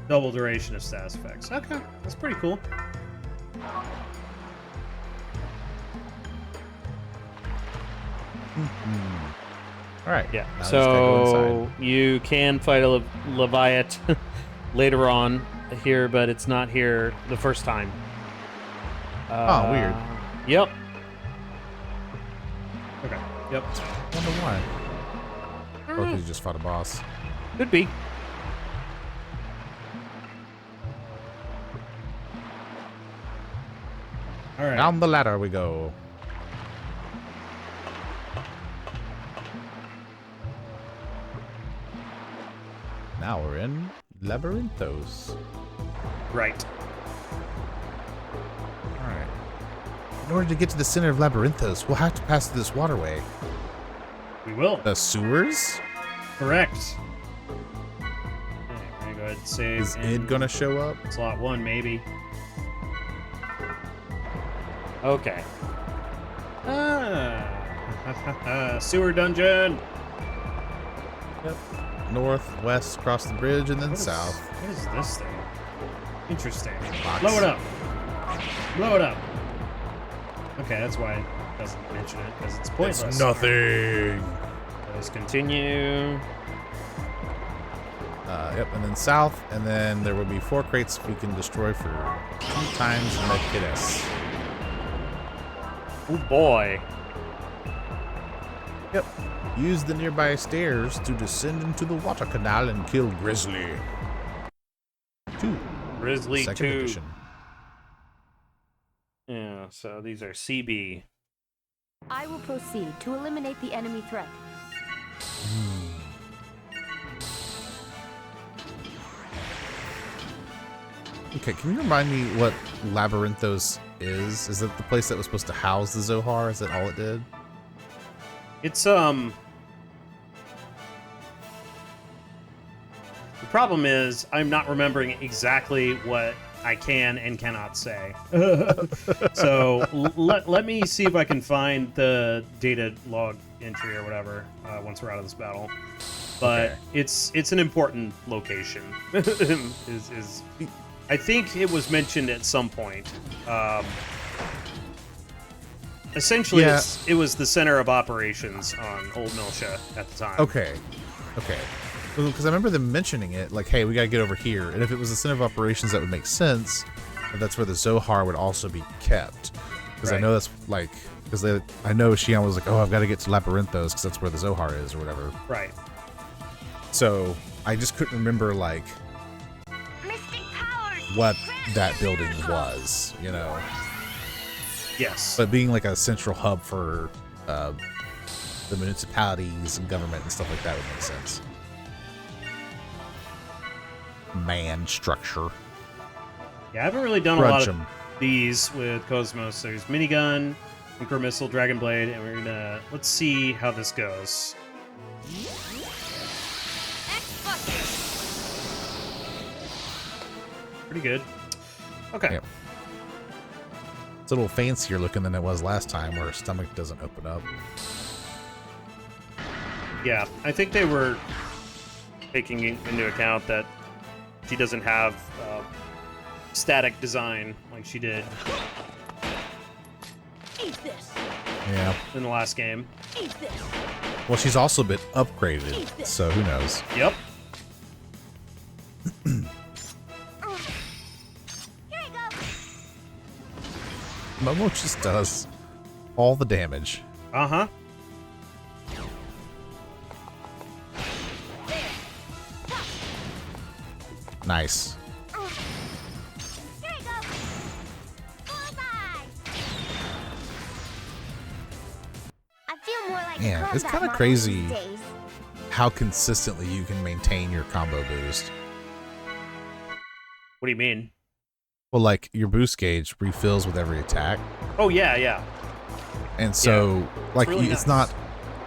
Double duration of status effects. Okay, that's pretty cool. All right. Yeah. Now just gotta go So inside. you can fight a Leviathan later on here, but it's not here the first time. Oh, weird. Yep. Okay. Yep. Wonder why. Or because you just fought a boss. Could be. All right. Down the ladder we go. Now we're in Labyrinthos. Right. Alright. In order to get to the center of Labyrinthos, we'll have to pass through this waterway. We will. The sewers? Correct. Okay, we're gonna go ahead and save. Is in Id gonna show up? slot 1, maybe. Okay. Sewer dungeon. Yep. North, west, across the bridge, and then What is- south. What is this thing? Interesting. Box. Blow it up. Blow it up. Okay, that's why it doesn't mention it, because it's pointless. It's nothing. Let's continue. Yep, and then south, and then there will be 4 crates we can destroy for 2 times Medkit S. Oh boy. Yep. Use the nearby stairs to descend into the water canal and kill Grizzly. 2. Grizzly Second 2. edition. Yeah, so these are CB. I will proceed to eliminate the enemy threat. Okay, can you remind me what Labyrinthos is? Is it the place that was supposed to house the Zohar? Is that all it did? It's the problem is I'm not remembering exactly what I can and cannot say. So let me see if I can find the data log entry or whatever once we're out of this battle. But Okay. it's an important location. is I think it was mentioned at some point. Essentially, Yeah. it was the center of operations on Old Miltia at the time. Okay. Because I remember them mentioning it, like, hey, we gotta get over here. And if it was the center of operations, that would make sense. But that's where the Zohar would also be kept. Because I Right. know that's like, I know Shion was like, oh, I've got to get to Labyrinthos because that's where the Zohar is or whatever. Right. So I just couldn't remember like what that building was, you know. Yes. But being like a central hub for the municipalities and government and stuff like that would make sense. Man structure. Yeah, I haven't really done a lot Grudge of 'em. these with Kos-mos. There's minigun, Synchro Missile, Dragon Blade, and we're gonna let's see how this goes. Pretty good. Okay. Yep. It's a little fancier looking than it was last time, where her stomach doesn't open up. Yeah, I think they were taking into account that she doesn't have static design like she did Eat this. Yeah. in the last game. Eat this. Well, she's also been upgraded, so who knows? Yep. Momo just does all the damage. Uh-huh. Nice. I feel more like Man, a it's combat kinda model crazy. these days. How consistently you can maintain your combo boost. What do you mean? Well, like, your boost gauge refills with every attack. Oh, yeah, yeah. And so, like, really it's nice. not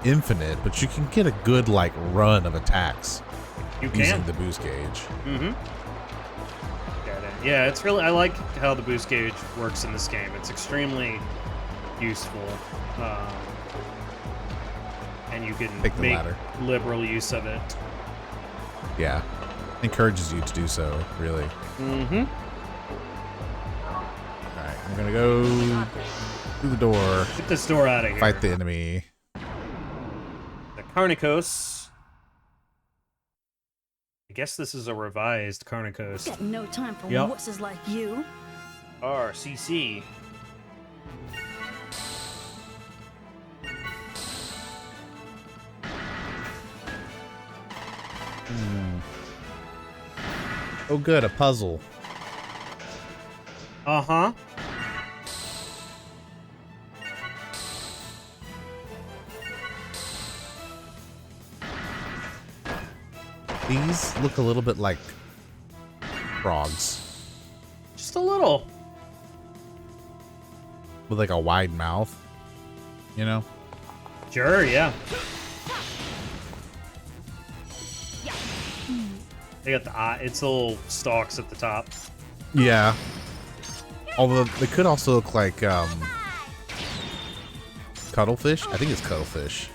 infinite, but you can get a good, like, run of attacks You using can. the boost gauge. Mm-hmm. Yeah, it's really... I like how the boost gauge works in this game. It's extremely useful. And you can Take the make ladder. liberal use of it. Yeah. Encourages you to do so, really. Mm-hmm. Alright, I'm gonna go through the door, Get this door out of here. fight the enemy. The Carnicos. I guess this is a revised Carnicos. Got no time for Yep. wusses like you. RCC. Oh good, a puzzle. Uh-huh. These look a little bit like frogs. Just a little. With like a wide mouth. You know? Sure, yeah. They got the eye. It's the little stalks at the top. Yeah. Although they could also look like cuttlefish. I think it's cuttlefish.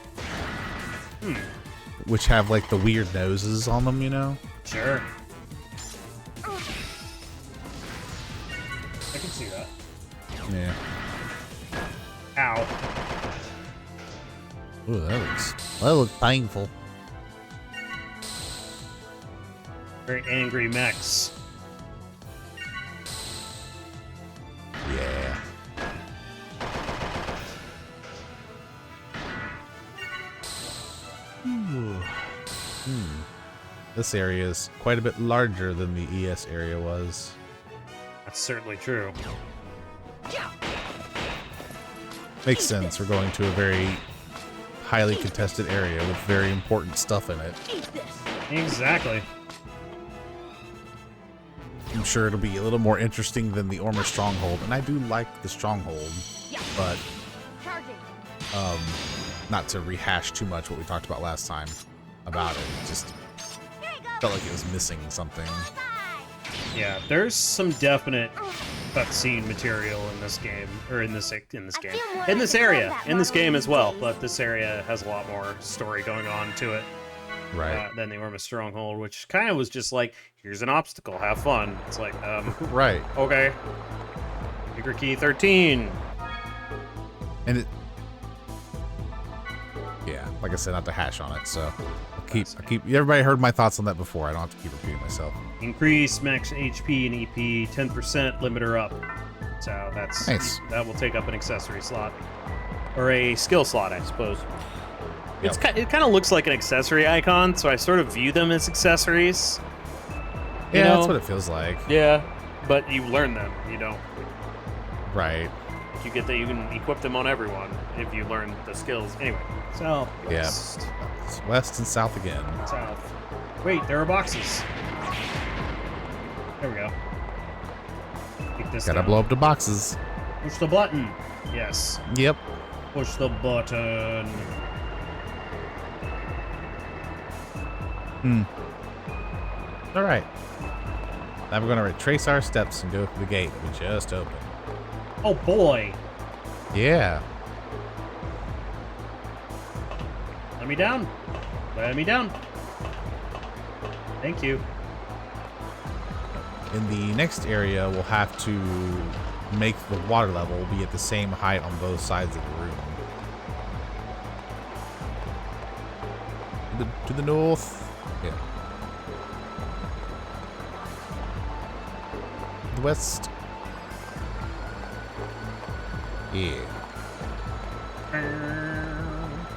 Which have like the weird noses on them, you know? Sure. I can see that. Yeah. Ow. Ooh, that looks painful. Very angry mechs. Yeah. This area is quite a bit larger than the ES area was. That's certainly true. Makes sense. We're going to a very highly contested area with very important stuff in it. Eat this. Exactly. I'm sure it'll be a little more interesting than the Ormer Stronghold, and I do like the Stronghold, but Charging. not to rehash too much what we talked about last time about it. Just Here you go. Felt like it was missing something. Yeah, there's some definite cutscene material in this game, or in this area, in this game as well. But this area has a lot more story going on to it Right. than the Ormus Stronghold, which kind of was just like, here's an obstacle, have fun. It's like, Right. okay. Secret key 13. And it. Yeah, like I said, not to hash on it. So I keep. Everybody heard my thoughts on that before. I don't have to keep repeating myself. Increase max HP and EP 10% limiter up. So that's Nice. That will take up an accessory slot or a skill slot, I suppose. It kind of looks like an accessory icon, so I sort of view them as accessories. You Yeah, know? that's what it feels like. Yeah, but you learn them. You don't. Right. You get that you can equip them on everyone if you learn the skills. Anyway, south, west, It's west and south again. south. Wait, there are boxes. There we go. Take this Gotta down. blow up the boxes. Push the button. Yes. Yep. Push the button. All right. Now we're gonna retrace our steps and go through the gate we just opened. Oh boy. Yeah. Let me down. Let me down. Thank you. In the next area, we'll have to make the water level be at the same height on both sides of the room. To the north. Yeah. The west. Yeah.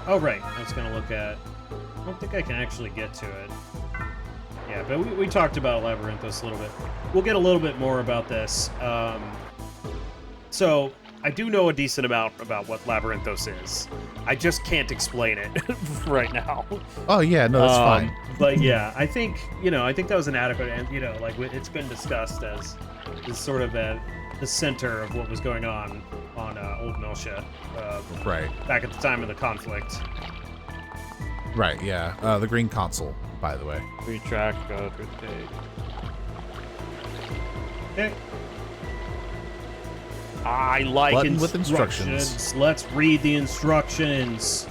Oh, right. I was going to look at... I don't think I can actually get to it. Yeah, but we talked about Labyrinthos a little bit. We'll get a little bit more about this. So, I do know a decent amount about what Labyrinthos is. I just can't explain it right now. Oh yeah, no, that's fine. But yeah, I think that was an adequate, and it's been discussed as sort of the center of what was going on Old Miltia, Right. back at the time of the conflict. Right. Yeah. The green console, by the way. Retract, go through the page. Okay. I like Button with instructions. Let's read the instructions.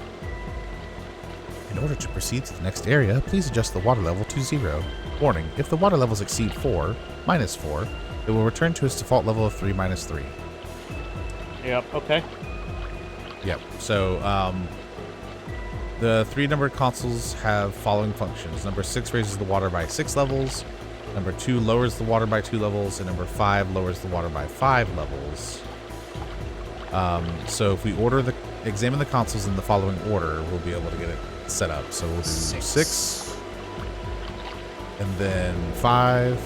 In order to proceed to the next area, please adjust the water level to 0. Warning, if the water levels exceed 4, -4, it will return to its default level of 3, -3. Yep, okay. Yep. So, the 3 numbered consoles have following functions. Number 6 raises the water by 6 levels. Number 2 lowers the water by 2 levels. And number 5 lowers the water by 5 levels. So if we examine the consoles in the following order, we'll be able to get it set up. So we'll do 6, and then 5,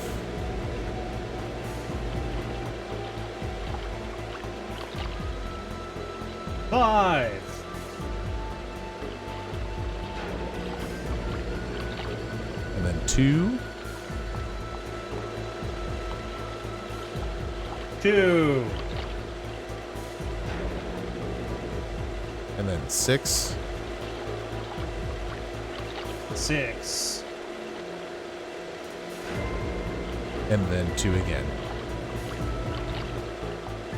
and then 2, 2, and then 6, 6, and then 2 again.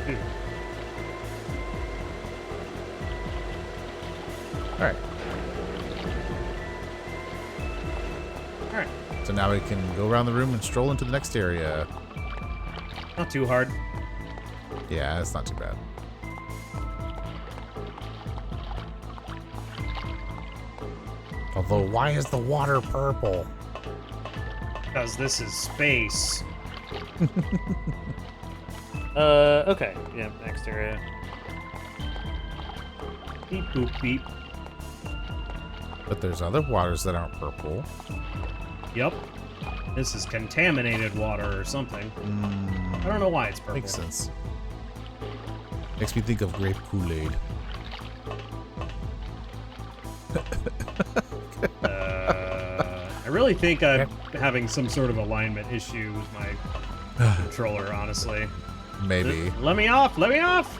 2. All right. All right. So now we can go around the room and stroll into the next area. Not too hard. Yeah, it's not too bad. Although, why is the water purple? Because this is space. Okay. Yeah, next area. Beep, boop, beep. But there's other waters that aren't purple. Yep. This is contaminated water or something. I don't know why it's purple. Makes sense. Makes me think of grape Kool-Aid. I really think I'm having some sort of alignment issue with my controller, honestly. Maybe. Let me off! Let me off!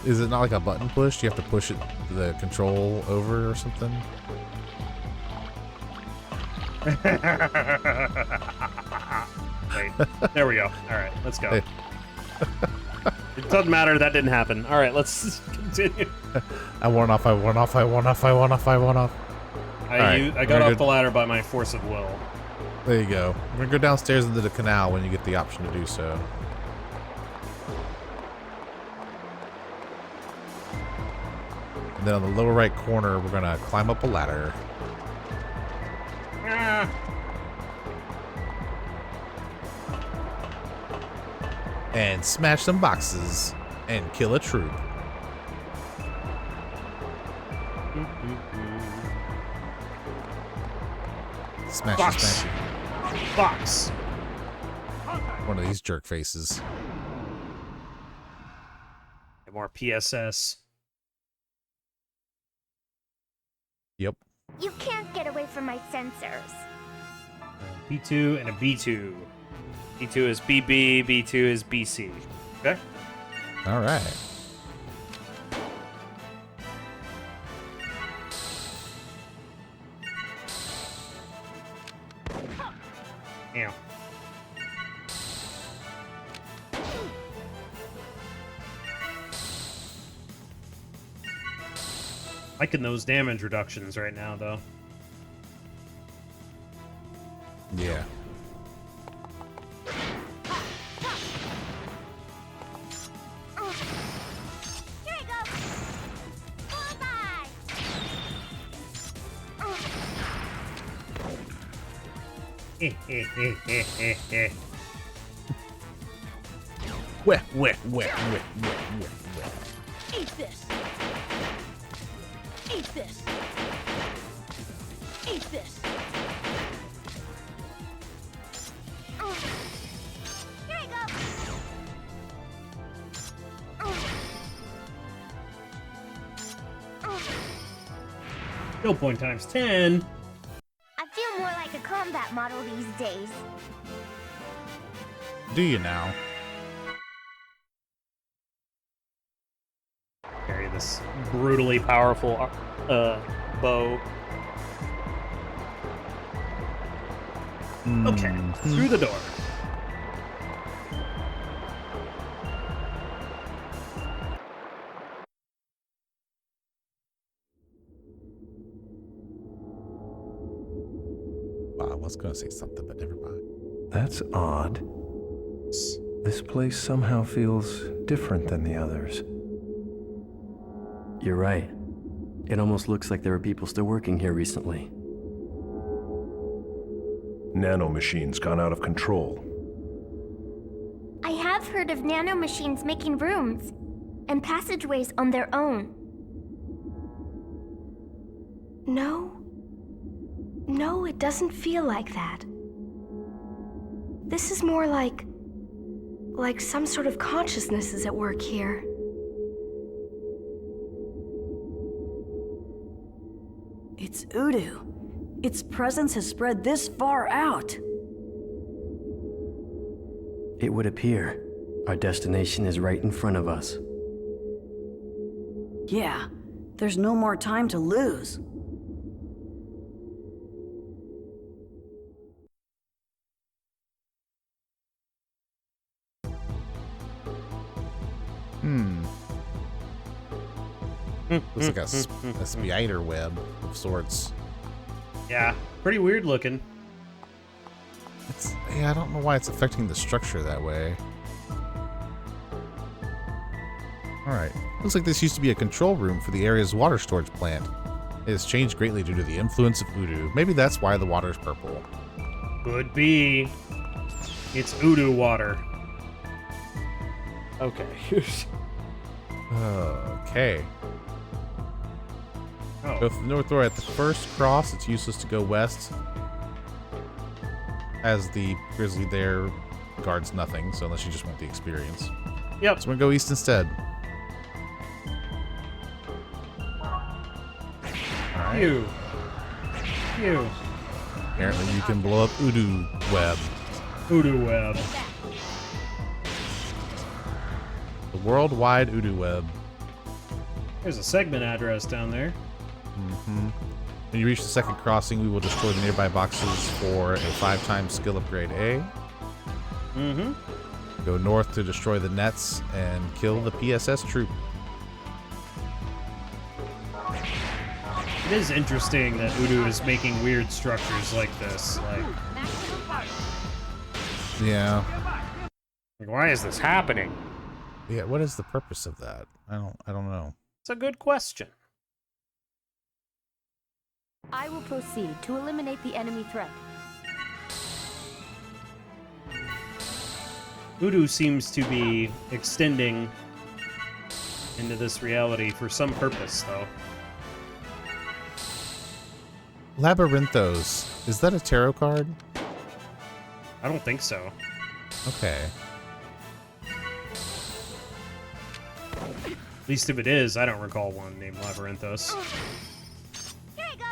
Is it not like a button push? Do you have to push it, the control over or something? Wait, there we go. All right, let's go. Hey. It doesn't matter. That didn't happen. All right, let's continue. I won off. I right, got we're off good. the ladder by my force of will. There you go. We're gonna go downstairs into the canal when you get the option to do so. And then on the lower right corner, we're gonna climb up a ladder. Ah. And smash some boxes and kill a troop. Smash Box. smash. Box. One of these jerk faces. More PSS. Yep. You can't get away from my sensors. B2 and a B2. B2 is BB, B2 is BC. Okay? All right. Damn. Liking those damage reductions right now, though. Yeah. Here you go. Bye-bye. Weh. Eat this. Eat this. Eat this. Here you go. Skill point times 10. I feel more like a combat model these days. Do you now? Carry this brutally powerful bow. Okay, through the door. Wow, I was gonna say something, but never mind. That's odd. This place somehow feels different than the others. You're right. It almost looks like there were people still working here recently. Nanomachines gone out of control. I have heard of nanomachines making rooms and passageways on their own. No, it doesn't feel like that. This is more like some sort of consciousness is at work here. It's Udu. Its presence has spread this far out. It would appear our destination is right in front of us. Yeah, there's no more time to lose. Looks like a spider web of sorts. Yeah, pretty weird looking. Yeah, I don't know why it's affecting the structure that way. Alright. Looks like this used to be a control room for the area's water storage plant. It has changed greatly due to the influence of Udu. Maybe that's why the water's purple. Could be. It's Udu water. Okay. Okay. Oh. Go to the north door at the first cross. It's useless to go west, as the grizzly there guards nothing, so unless you just want the experience. Yep. So we're gonna go east instead. Alright. You. Apparently you can blow up Udu web. Udu web. The worldwide Udu web. There's a segment address down there. Mm-hmm. When you reach the second crossing, we will destroy the nearby boxes for a 5-time skill upgrade A. Mm-hmm. Go north to destroy the nets and kill the PSS troop. It is interesting that Udu is making weird structures like this. Like, Yeah. why is this happening? Yeah, what is the purpose of that? I don't know. It's a good question. I will proceed to eliminate the enemy threat. Udu seems to be extending into this reality for some purpose, though. Labyrinthos. Is that a tarot card? I don't think so. Okay. At least if it is, I don't recall one named Labyrinthos. Here you go.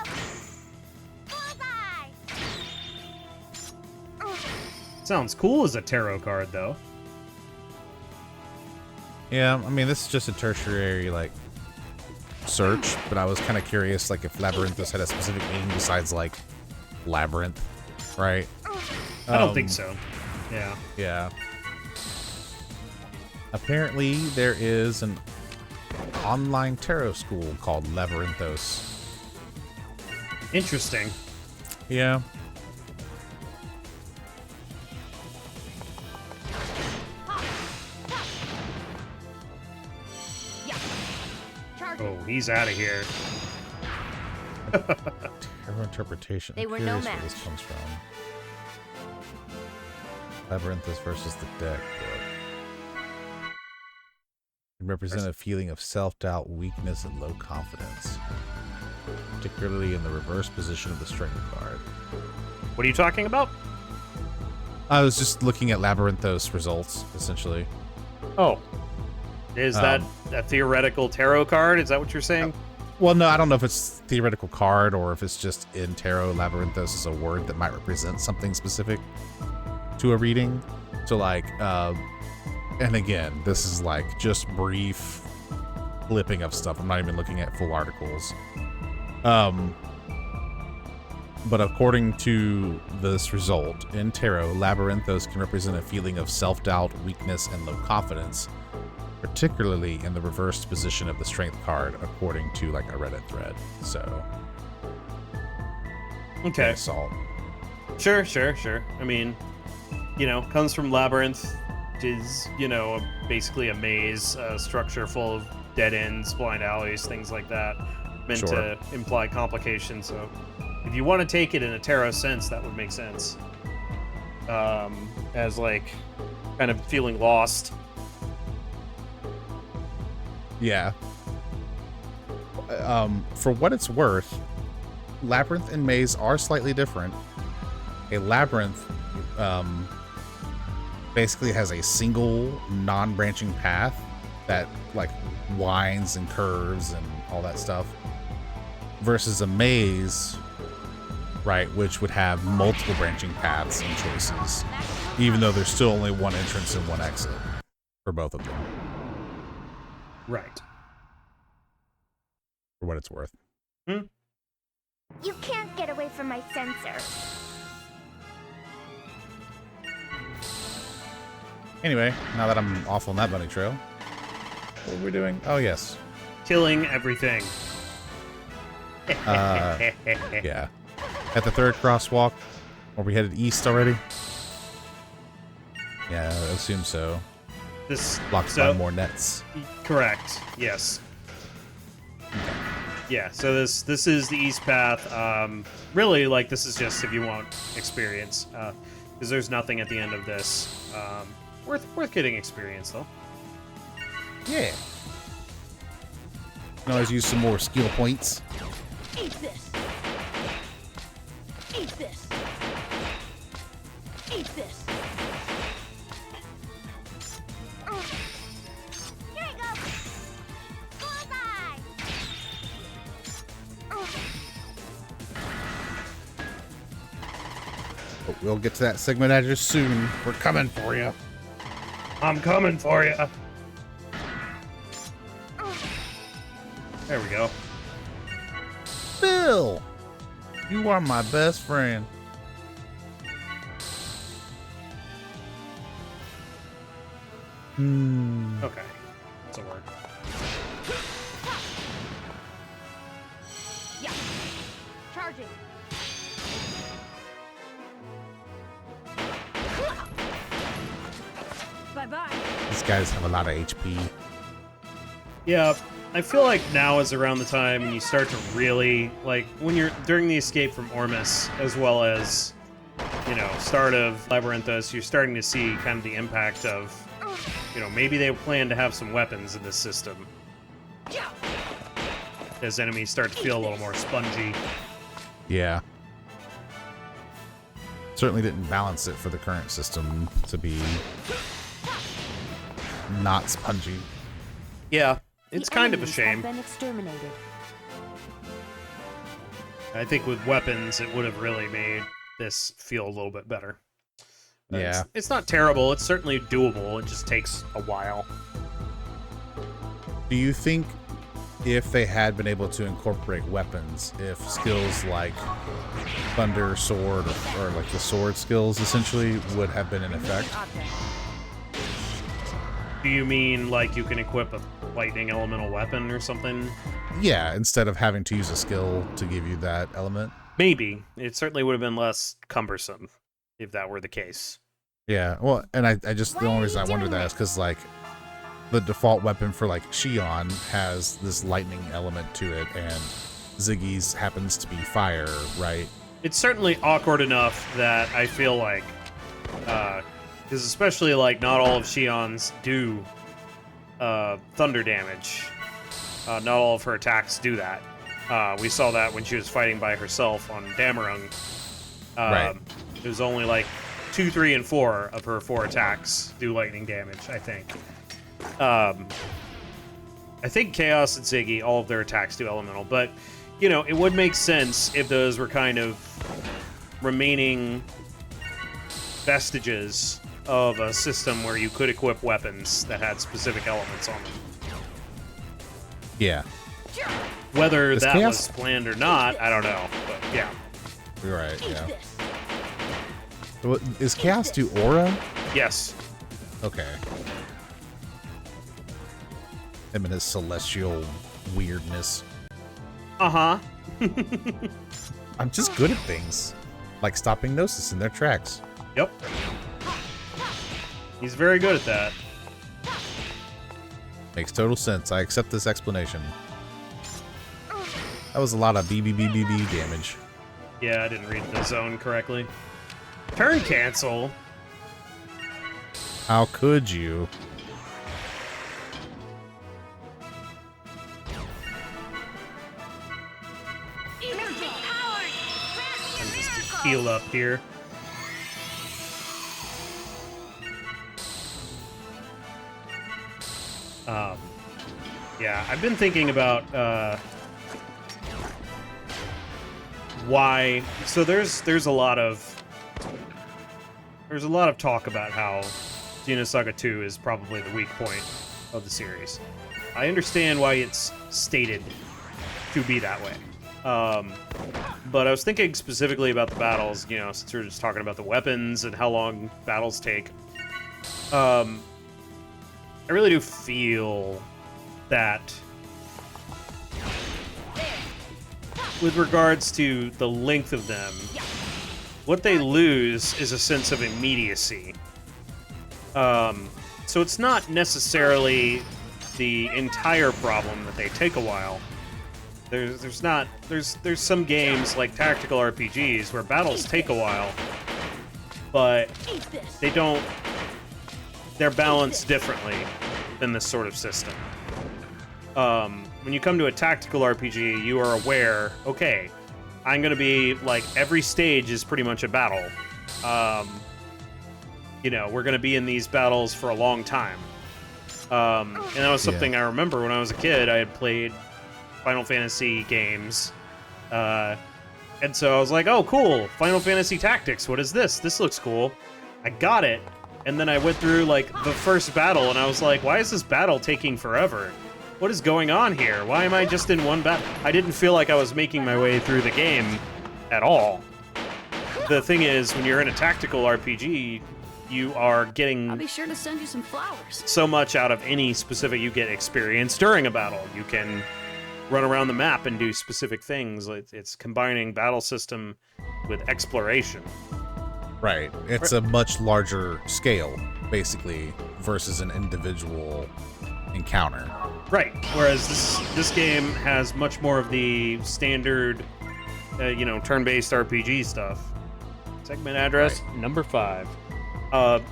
Bullseye. Sounds cool as a tarot card, though. Yeah, I mean, this is just a tertiary, like, search, but I was kind of curious, like, if Labyrinthos had a specific meaning besides, like, labyrinth, right? I don't think so. Yeah. Yeah. Apparently, there is an online tarot school called Labyrinthos. Interesting. Yeah. Oh, he's out of here. Tarot interpretation. They I'm were no curious where match. this comes from. Labyrinthos versus the deck book. Can represent a feeling of self-doubt, weakness, and low confidence, particularly in the reverse position of the strength card. What are you talking about? I was just looking at Labyrinthos results, essentially. Oh. Is that a theoretical tarot card? Is that what you're saying? Well, no, I don't know if it's theoretical card or if it's just in tarot. Labyrinthos is a word that might represent something specific to a reading. So, like, and again, this is like just brief clipping of stuff. I'm not even looking at full articles. But according to this result, in tarot, Labyrinthos can represent a feeling of self-doubt, weakness, and low confidence, particularly in the reversed position of the strength card, according to like a Reddit thread. So, Okay. Assault. Sure. I mean, you know, comes from Labyrinth, which is, you know, basically a maze structure full of dead ends, blind alleys, things like that, meant to imply complications. So if you want to take it in a tarot sense, that would make sense. As like kind of feeling lost. Yeah. For what it's worth, Labyrinth and Maze are slightly different. A Labyrinth basically has a single non-branching path that like winds and curves and all that stuff, versus a maze, right, which would have multiple branching paths and choices, even though there's still only one entrance and one exit for both of them. Right. For what it's worth. You can't get away from my sensor. Anyway, now that I'm off on that bunny trail, what are we doing? Oh, yes. Killing everything. Yeah. At the third crosswalk, are we headed east already? Yeah, I assume so. This Blocked by more nets. Correct. Yes. Yeah. So this is the east path. Really, like this is just if you want experience, because there's nothing at the end of this. Worth getting experience though. Yeah. Can always use some more skill points. Eat this. Eat this. Eat this. Here you go. Bullseye. But we'll get to that segment edge soon. We're coming for you. I'm coming for you. There we go. Bill! You are my best friend. Okay. This'll work. Yeah. Charging. Bye-bye. These guys have a lot of HP. Yeah, I feel like now is around the time when you start to really, like, when you're during the escape from Ormus, as well as, you know, start of Labyrinthos, you're starting to see kind of the impact of, you know, maybe they plan to have some weapons in this system. As enemies start to feel a little more spongy. Yeah. Certainly didn't balance it for the current system to be not spongy. Yeah, it's The kind of a enemies shame. have been exterminated. I think with weapons, it would have really made this feel a little bit better. Yeah. It's not terrible. It's certainly doable. It just takes a while. Do you think if they had been able to incorporate weapons, if skills like Thunder Sword or like the sword skills essentially would have been in effect? Do you mean like you can equip a lightning elemental weapon or something? Yeah, instead of having to use a skill to give you that element. Maybe. It certainly would have been less cumbersome if that were the case. Yeah, well, and I just, the only reason I wonder that is because, like, the default weapon for, like, Shion has this lightning element to it, and Ziggy's happens to be fire, right? It's certainly awkward enough that I feel like, because especially, like, not all of Shion's do thunder damage. Not all of her attacks do that. We saw that when she was fighting by herself on Damarung. Right. It was only, like, 2, 3, and 4 of her 4 attacks do lightning damage, I think. I think Chaos and Ziggy, all of their attacks do elemental, but, you know, it would make sense if those were kind of remaining vestiges of a system where you could equip weapons that had specific elements on them. Yeah. Whether Is that Chaos- was planned or not, I don't know, but yeah. You're right, yeah. Is Chaos do aura? Yes. Okay. Him and his celestial weirdness. Uh-huh. I'm just good at things. Like stopping Gnosis in their tracks. Yep. He's very good at that. Makes total sense. I accept this explanation. That was a lot of BBBBB damage. Yeah, I didn't read the zone correctly. Turn cancel? How could you? I'm just heal up here. Yeah, I've been thinking about why. So there's a lot of talk about how Xenosaga 2 is probably the weak point of the series. I understand why it's stated to be that way. But I was thinking specifically about the battles, you know, since we were just talking about the weapons and how long battles take. I really do feel that with regards to the length of them, what they lose is a sense of immediacy. So it's not necessarily the entire problem that they take a while. There's some games like tactical RPGs where battles take a while, but they're balanced differently than this sort of system. When you come to a tactical RPG, you are aware, okay, I'm gonna be, like, every stage is pretty much a battle. You know, we're gonna be in these battles for a long time. And that was something I remember when I was a kid. I had played Final Fantasy games. And so I was like, oh, cool, Final Fantasy Tactics, what is this? This looks cool. I got it, and then I went through, like, the first battle, and I was like, why is this battle taking forever? What is going on here? Why am I just in one battle? I didn't feel like I was making my way through the game at all. The thing is, when you're in a tactical RPG, you are I'll getting be sure to send you some flowers. so much out of any specific. You get experience during a battle. You can run around the map and do specific things. It's combining battle system with exploration. Right. It's a much larger scale, basically, versus an individual encounter. Right. Whereas this game has much more of the standard, turn-based RPG stuff. Segment address number 5.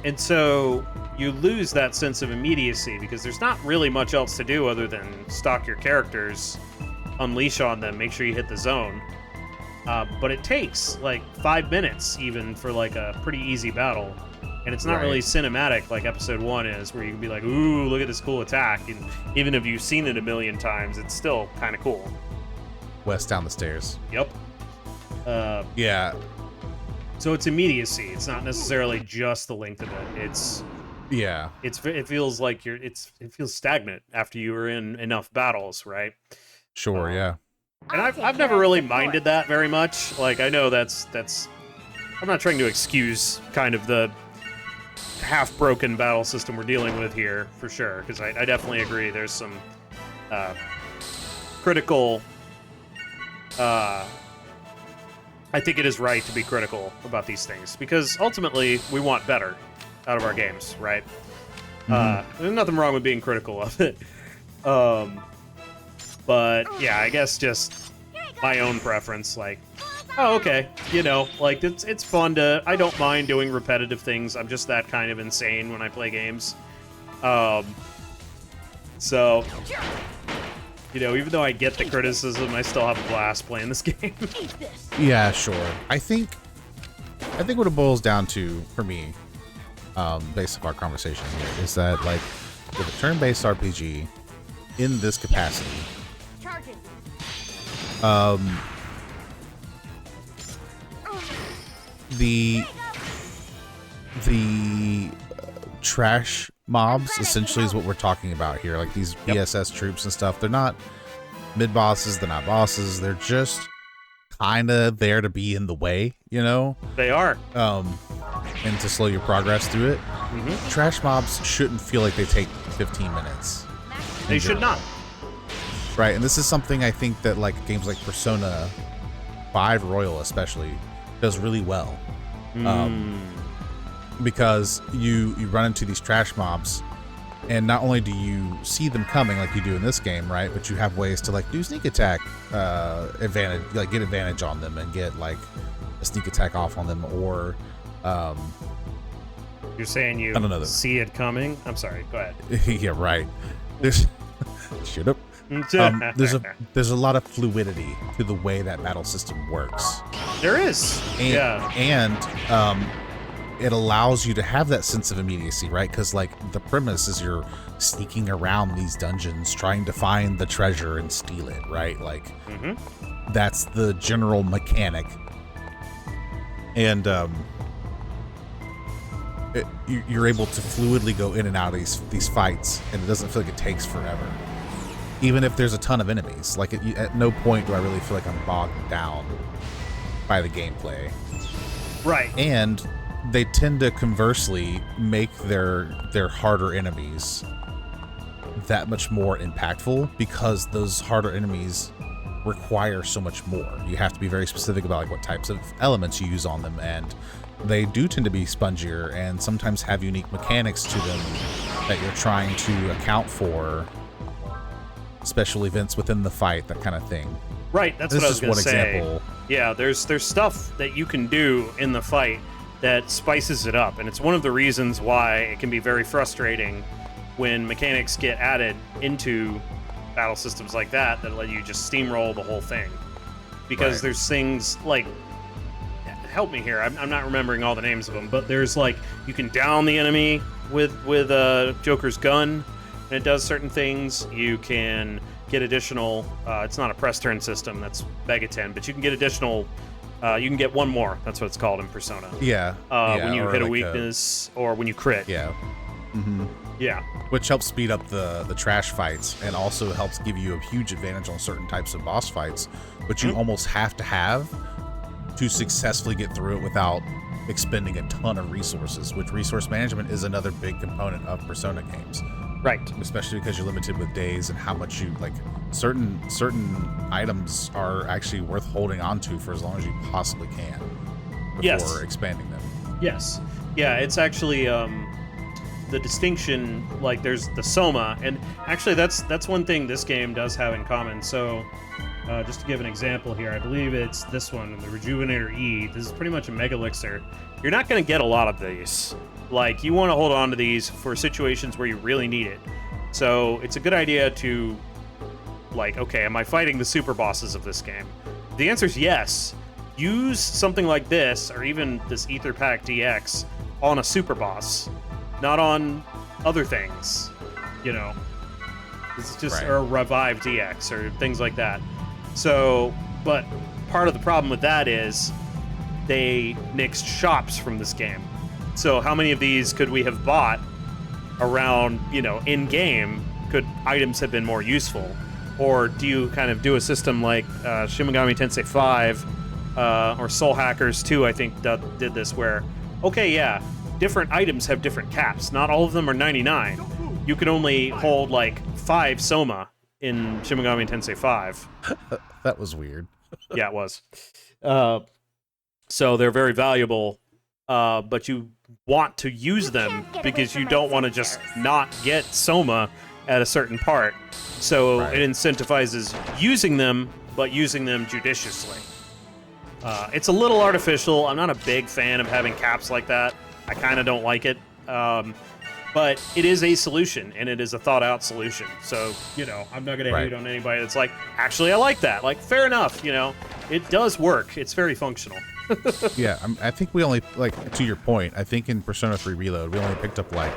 And so you lose that sense of immediacy because there's not really much else to do other than stalk your characters, unleash on them, make sure you hit the zone. But it takes like 5 minutes even for like a pretty easy battle. And it's not really cinematic like episode 1 is, where you can be like, ooh, look at this cool attack. And even if you've seen it a million times, it's still kind of cool. West down the stairs. Yep. Yeah. So it's immediacy. It's not necessarily just the length of it. It feels like it feels stagnant after you were in enough battles, right? Sure, yeah. And I've never really minded that very much. Like, I know that's I'm not trying to excuse kind of the half-broken battle system we're dealing with here, for sure, because I definitely agree there's some critical... I think it is right to be critical about these things, because ultimately we want better out of our games, right? There's nothing wrong with being critical of it. But yeah, I guess just my own preference, like, oh, okay, like it's fun to, I don't mind doing repetitive things. I'm just that kind of insane when I play games. So, even though I get the criticism, I still have a blast playing this game. Yeah, sure. I think what it boils down to for me, based off our conversation here, is that like with a turn-based RPG in this capacity, the trash mobs essentially is what we're talking about here. Like these BSS troops and stuff, they're not mid-bosses, they're not bosses, they're just kind of there to be in the way, They are. And to slow your progress through it. Trash mobs shouldn't feel like they take 15 minutes. They should not. Right, and this is something I think that like games like Persona 5 Royal especially does really well. Because you run into these trash mobs, and not only do you see them coming like you do in this game, right, but you have ways to like do sneak attack advantage, like get advantage on them and get like a sneak attack off on them, or you're saying you see it coming? I'm sorry, go ahead. Yeah, right. There's shut up. There's a lot of fluidity to the way that battle system works. There is. And it allows you to have that sense of immediacy, right? Because like the premise is you're sneaking around these dungeons trying to find the treasure and steal it, right? Like that's the general mechanic. And you're able to fluidly go in and out of these fights, and it doesn't feel like it takes forever. Even if there's a ton of enemies, like at no point do I really feel like I'm bogged down by the gameplay. Right. And they tend to conversely make their harder enemies that much more impactful, because those harder enemies require so much more. You have to be very specific about like what types of elements you use on them, and they do tend to be spongier and sometimes have unique mechanics to them that you're trying to account for. Special events within the fight, that kind of thing. Right, that's what I was going to say. Example. Yeah, there's stuff that you can do in the fight that spices it up, and it's one of the reasons why it can be very frustrating when mechanics get added into battle systems like that let you just steamroll the whole thing. Because there's things like, help me here, I'm not remembering all the names of them, but there's like, you can down the enemy with Joker's gun, and it does certain things. You can get additional, it's not a press turn system, that's Megaten, but you can get additional, you can get one more, that's what it's called in Persona. Yeah. When you hit a weakness, or when you crit. Yeah. Yeah. Which helps speed up the trash fights, and also helps give you a huge advantage on certain types of boss fights, which you almost have to have to successfully get through it without expending a ton of resources, which resource management is another big component of Persona games. Right. Especially because you're limited with days and how much you like. Certain items are actually worth holding on to for as long as you possibly can before expanding them. Yes. Yeah, it's actually the distinction, like there's the Soma, and actually that's one thing this game does have in common. So just to give an example here, I believe it's this one, the Rejuvenator E. This is pretty much a Mega Elixir. You're not going to get a lot of these. Like, you want to hold on to these for situations where you really need it. So it's a good idea to, like, okay, am I fighting the super bosses of this game? The answer is yes. Use something like this, or even this Ether Pack DX, on a super boss, not on other things, you know. This is just, or a Revive DX, or things like that. So, but part of the problem with that is they nixed shops from this game. So how many of these could we have bought around, you know, in-game? Could items have been more useful? Or do you kind of do a system like Shin Megami Tensei 5 or Soul Hackers 2, I think, did this, where, okay, yeah, different items have different caps. Not all of them are 99. You could only hold, like, 5 Soma in Shin Megami Tensei 5. That was weird. Yeah, it was. So they're very valuable, but you want to use them because you don't want to just not get Soma at a certain part. So it incentivizes using them, but using them judiciously. It's a little artificial. I'm not a big fan of having caps like that. I kind of don't like it. But it is a solution, and it is a thought-out solution. So, you know, I'm not going to hate on anybody that's like, actually, I like that. Like, fair enough, you know. It does work. It's very functional. Yeah, I think we only, like, to your point, I think in Persona 3 Reload, we only picked up, like,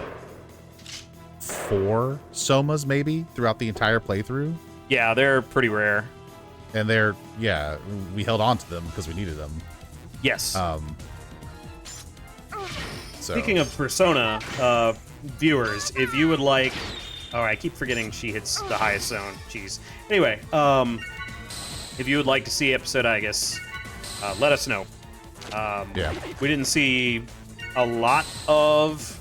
4 Somas, maybe, throughout the entire playthrough. Yeah, they're pretty rare. And they're, yeah, we held on to them because we needed them. Yes. So. Speaking of Persona, viewers, if you would like... Oh, I keep forgetting she hits the highest zone. Jeez. Anyway, if you would like to see episode Aegis, let us know. We didn't see a lot of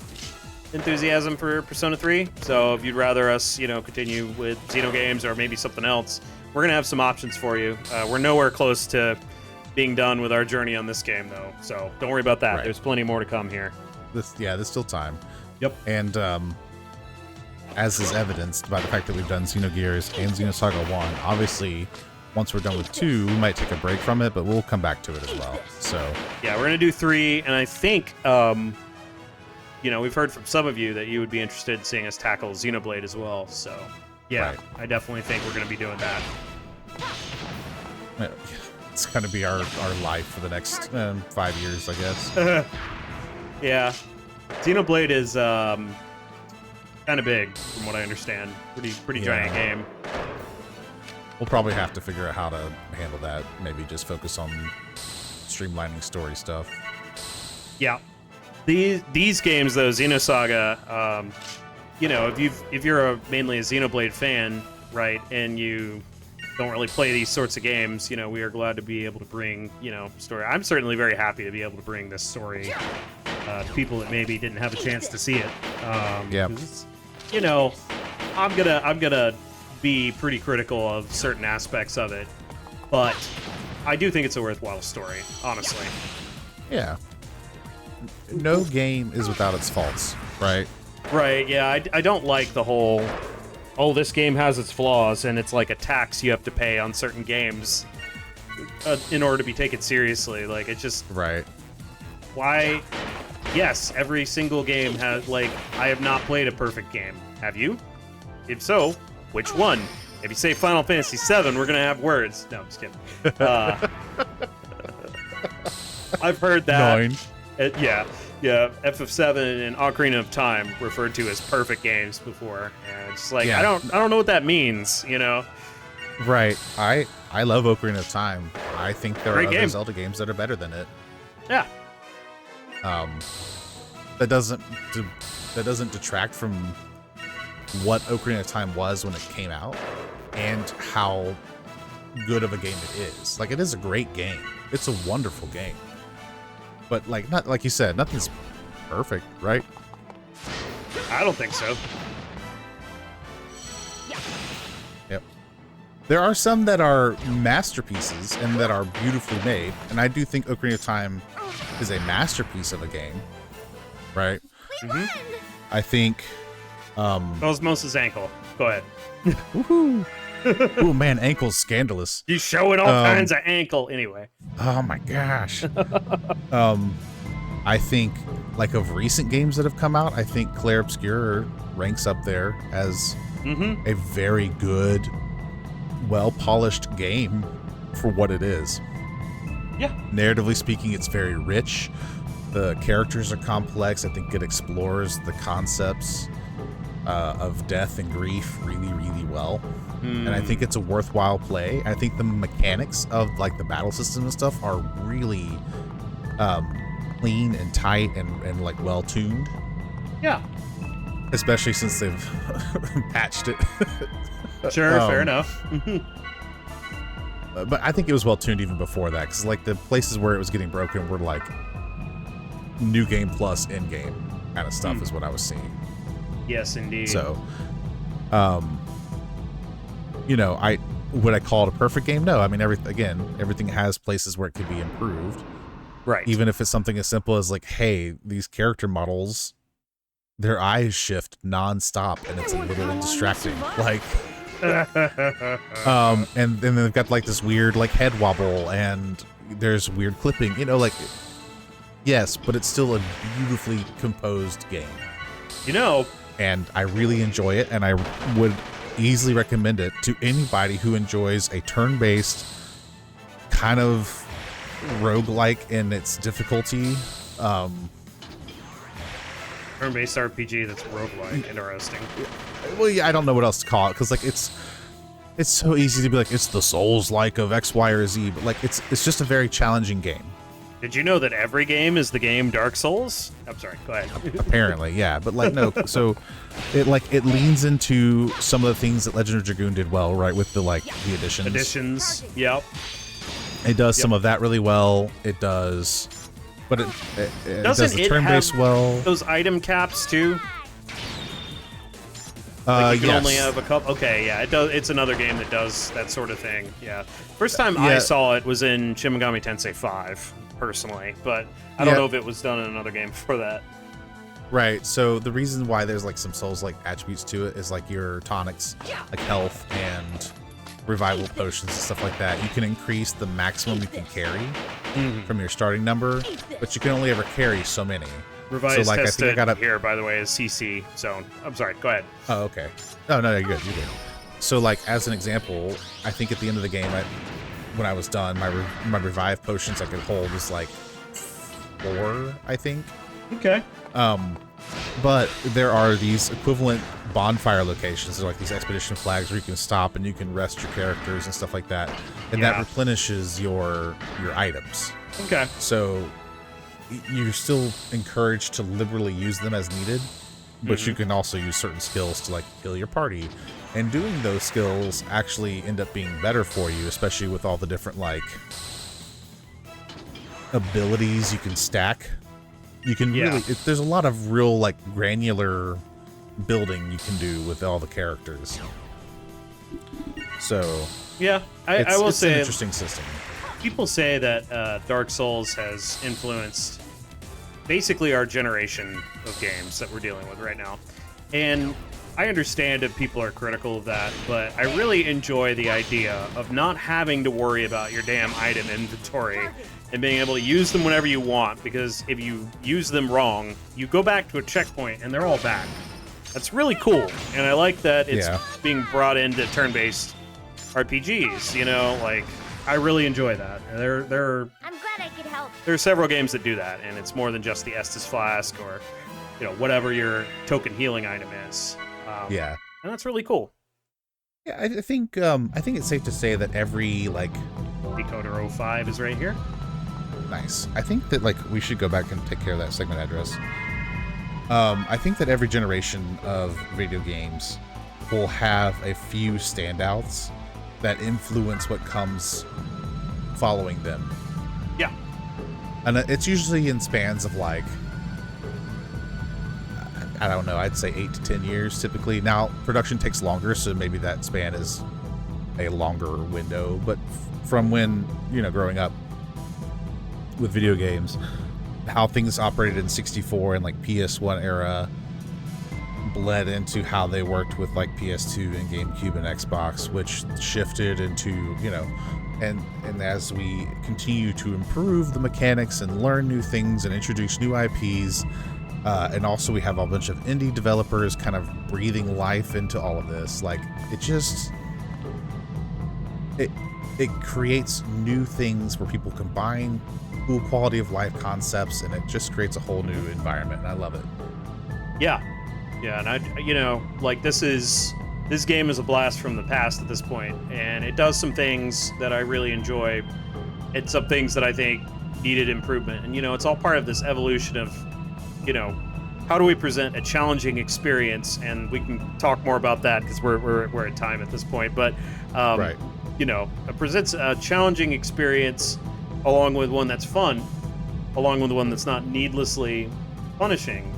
enthusiasm for Persona 3, so if you'd rather us, you know, continue with Xenogames or maybe something else, we're going to have some options for you. We're nowhere close to being done with our journey on this game, though, so don't worry about that. There's plenty more to come here. There's still time. Yep. And as is evidenced by the fact that we've done Xenogears and Xenosaga 1, obviously, once we're done with 2, we might take a break from it, but we'll come back to it as well. So yeah, we're going to do 3, and I think, you know, we've heard from some of you that you would be interested in seeing us tackle Xenoblade as well, so yeah, I definitely think we're going to be doing that. It's going to be our life for the next 5 years, I guess. Yeah. Xenoblade is kind of big, from what I understand. Pretty giant game. We'll probably have to figure out how to handle that. Maybe just focus on streamlining story stuff. Yeah. These games, though, Xenosaga, you know, if you're mainly a Xenoblade fan, right, and you don't really play these sorts of games, you know, we are glad to be able to bring, you know, story. I'm certainly very happy to be able to bring this story to people that maybe didn't have a chance to see it. You know, I'm gonna be pretty critical of certain aspects of it, but I do think it's a worthwhile story, honestly. Yeah. No game is without its faults, right? Right, yeah, I don't like the whole, oh, this game has its flaws, and it's like a tax you have to pay on certain games in order to be taken seriously. Like, it's just... Right. Why... Yes, every single game has, like, I have not played a perfect game. Have you? If so, which one? If you say Final Fantasy VII, we're gonna have words. No, I'm just kidding. I've heard that. 9. Yeah, FF7 and Ocarina of Time referred to as perfect games before, and it's like I don't know what that means, you know. Right. I love Ocarina of Time. I think there are other Zelda games that are better than it. Yeah. That doesn't detract from what Ocarina of Time was when it came out and how good of a game it is. Like, it is a great game. it's a wonderful game. But like, not like you said, nothing's perfect, right? I don't think so. Yep. There are some that are masterpieces and that are beautifully made, and I do think Ocarina of Time is a masterpiece of a game, right? I think Kos-mos' ankle. Go ahead. Woohoo! Oh man, ankle's scandalous. He's showing all kinds of ankle anyway. Oh my gosh. I think, like, of recent games that have come out, I think Clair Obscur ranks up there as a very good, well-polished game for what it is. Yeah. Narratively speaking, it's very rich. The characters are complex. I think it explores the concepts of death and grief really, really well. And I think it's a worthwhile play. I think the mechanics of, like, the battle system and stuff are really clean and tight and like well-tuned. Yeah. Especially since they've patched it. Sure, fair enough. But I think it was well-tuned even before that, because like the places where it was getting broken were like New Game Plus in-game kind of stuff is what I was seeing. Yes, indeed. So, you know, would I call it a perfect game? No. I mean, everything has places where it could be improved. Right. Even if it's something as simple as like, hey, these character models, their eyes shift nonstop and it's a little distracting. Like, and then they've got like this weird like head wobble and there's weird clipping, you know, like, yes, but it's still a beautifully composed game. You know, and I really enjoy it, and I would easily recommend it to anybody who enjoys a turn-based kind of roguelike in its difficulty. Turn-based RPG that's roguelike. Interesting. Well, yeah, I don't know what else to call it, because like it's so easy to be like, it's the Souls-like of X, Y, or Z, but like it's just a very challenging game. Did you know that every game is the game Dark Souls? I'm sorry, go ahead. Apparently, yeah, but like no, so it leans into some of the things that Legend of Dragoon did well, right, with the the additions. Additions, yep. It does some of that really well. It does, but it does the turn-based well. Those item caps too. Like you can only have a couple. Okay, yeah, it does. It's another game that does that sort of thing. Yeah, first time I saw it was in Shin Megami Tensei 5, personally, but I don't know if it was done in another game before that. Right. So the reason why there's like some Souls-like attributes to it is like your tonics, like health and revival potions and stuff like that. You can increase the maximum you can carry from your starting number, but you can only ever carry so many. Revised tested here, by the way, is CC zone. I'm sorry, go ahead. Oh, okay. No, you're good. You're good. So, like, as an example, I think at the end of the game, when I was done, my revive potions I could hold was like 4, I think. Okay. But there are these equivalent bonfire locations. They're like these expedition flags where you can stop and you can rest your characters and stuff like that, and that replenishes your items. Okay. So you're still encouraged to liberally use them as needed, but you can also use certain skills to like heal your party, and doing those skills actually end up being better for you, especially with all the different like abilities you can stack. You can really there's a lot of real like granular building you can do with all the characters. So yeah, I will say it's an interesting system. People say that Dark Souls has influenced basically our generation of games that we're dealing with right now. And I understand if people are critical of that, but I really enjoy the idea of not having to worry about your damn item inventory and being able to use them whenever you want, because if you use them wrong, you go back to a checkpoint and they're all back. That's really cool, and I like that it's being brought into turn-based RPGs, you know, like, I really enjoy that. I'm glad I could help. There are several games that do that, and it's more than just the Estus Flask or, you know, whatever your token healing item is. And that's really cool. Yeah, I think it's safe to say that every like Decoder 05 is right here. Nice. I think that like we should go back and take care of that segment address. I think that every generation of video games will have a few standouts that influence what comes following them. And it's usually in spans of like, I don't know, I'd say 8 to 10 years typically. Now, production takes longer, so maybe that span is a longer window. But from when, growing up with video games, how things operated in 64 and like PS1 era bled into how they worked with like PS2 and GameCube and Xbox, which shifted into, and as we continue to improve the mechanics and learn new things and introduce new IPs, and also we have a bunch of indie developers kind of breathing life into all of this. Like, it creates new things where people combine cool quality of life concepts, and it just creates a whole new environment, and I love it. Yeah, and this game is a blast from the past at this point, and it does some things that I really enjoy, and some things that I think needed improvement. And it's all part of this evolution of, how do we present a challenging experience? And we can talk more about that because we're at time at this point. But right. It presents a challenging experience along with one that's fun, along with one that's not needlessly punishing.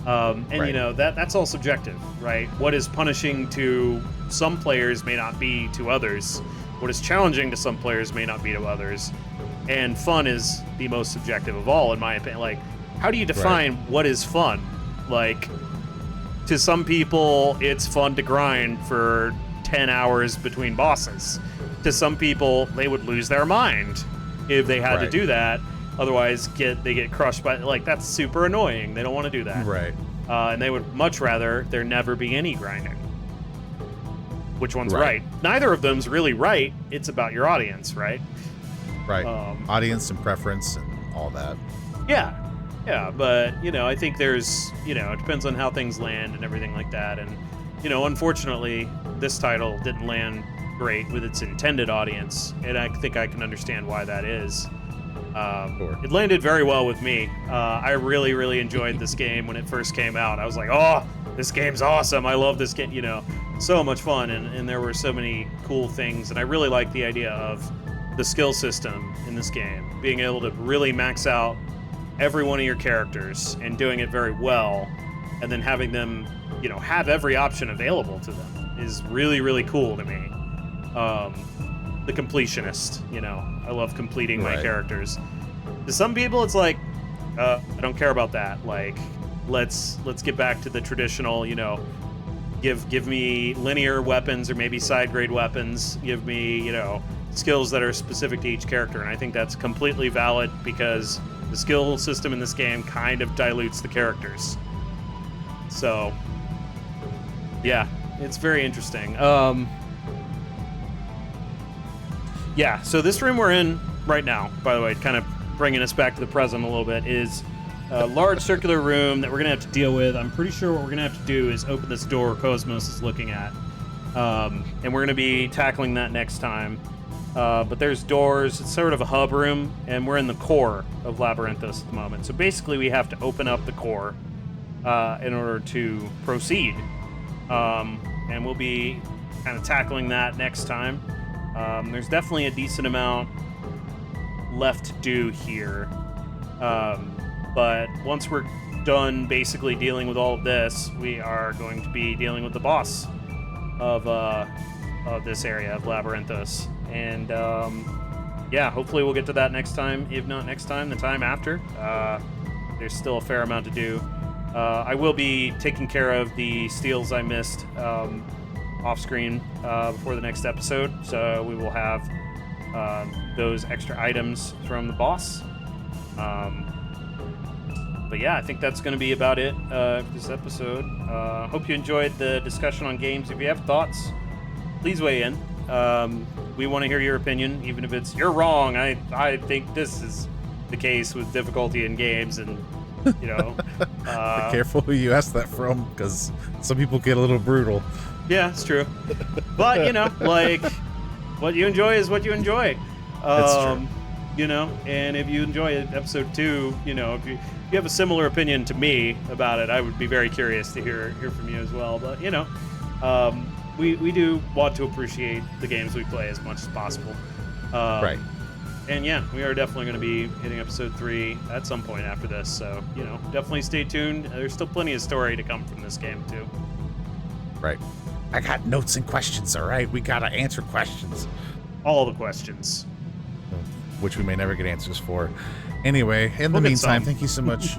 And right. That's all subjective, right? What is punishing to some players may not be to others. What is challenging to some players may not be to others. And fun is the most subjective of all, in my opinion. Like, how do you define what is fun? Like, to some people, it's fun to grind for 10 hours between bosses. To some people, they would lose their mind if they had to do that. Otherwise, they get crushed by, like, that's super annoying. They don't want to do that. Right. And they would much rather there never be any grinding. Which one's right? Neither of them's really right. It's about your audience, right? Right. Audience and preference and all that. Yeah. Yeah, but, I think there's, it depends on how things land and everything like that. And, unfortunately, this title didn't land great with its intended audience. And I think I can understand why that is. Sure. It landed very well with me. I really, really enjoyed this game when it first came out. I was like, oh, this game's awesome. I love this game, so much fun. And there were so many cool things. And I really like the idea of the skill system in this game, being able to really max out every one of your characters and doing it very well, and then having them, have every option available to them is really, really cool to me. The completionist, I love completing my characters. To some people, it's like, I don't care about that. Like, let's get back to the traditional, give me linear weapons or maybe side grade weapons. Give me, skills that are specific to each character. And I think that's completely valid because the skill system in this game kind of dilutes the characters. So, yeah, it's very interesting. Yeah, so this room we're in right now, by the way, kind of bringing us back to the present a little bit, is a large circular room that we're going to have to deal with. I'm pretty sure what we're going to have to do is open this door Kos-mos is looking at. And we're going to be tackling that next time. But there's doors. It's sort of a hub room, and we're in the core of Labyrinthos at the moment. So basically we have to open up the core in order to proceed. And we'll be kind of tackling that next time. There's definitely a decent amount left to do here. But once we're done basically dealing with all of this, we are going to be dealing with the boss of this area of Labyrinthos. And yeah, hopefully we'll get to that next time. If not next time, the time after. There's still a fair amount to do. I will be taking care of the steals I missed off screen before the next episode, so we will have those extra items from the boss. But yeah, I think that's going to be about it for this episode. Hope you enjoyed the discussion on games. If you have thoughts, please weigh in. We want to hear your opinion, even if it's you're wrong. I think this is the case with difficulty in games, and be careful who you ask that from, because some people get a little brutal. Yeah, it's true. But like, what you enjoy is what you enjoy. That's true. And if you enjoy episode 2, if you have a similar opinion to me about it, I would be very curious to hear from you as well. But we do want to appreciate the games we play as much as possible. Right. And yeah, we are definitely going to be hitting episode 3 at some point after this. So, you know, definitely stay tuned. There's still plenty of story to come from this game, too. Right. I got notes and questions, all right? We got to answer questions. All the questions. Which we may never get answers for. Anyway, in the meantime, thank you so much.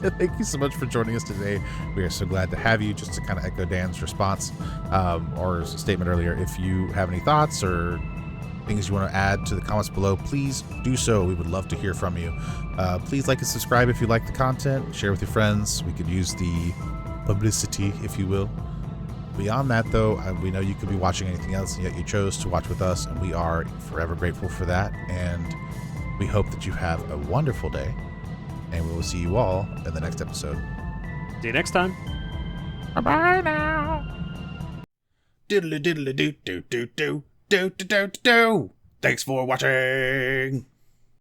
Thank you so much for joining us today. We are so glad to have you. Just to kind of echo Dan's response or his statement earlier, if you have any thoughts or things you want to add to the comments below, please do so. We would love to hear from you. Please like and subscribe if you like the content. Share with your friends. We could use the publicity, if you will. Beyond that, though, we know you could be watching anything else, and yet you chose to watch with us, and we are forever grateful for that. And we hope that you have a wonderful day, and we will see you all in the next episode. See you next time. Bye-bye now. Diddly diddly do do do do do do do do. Thanks for watching.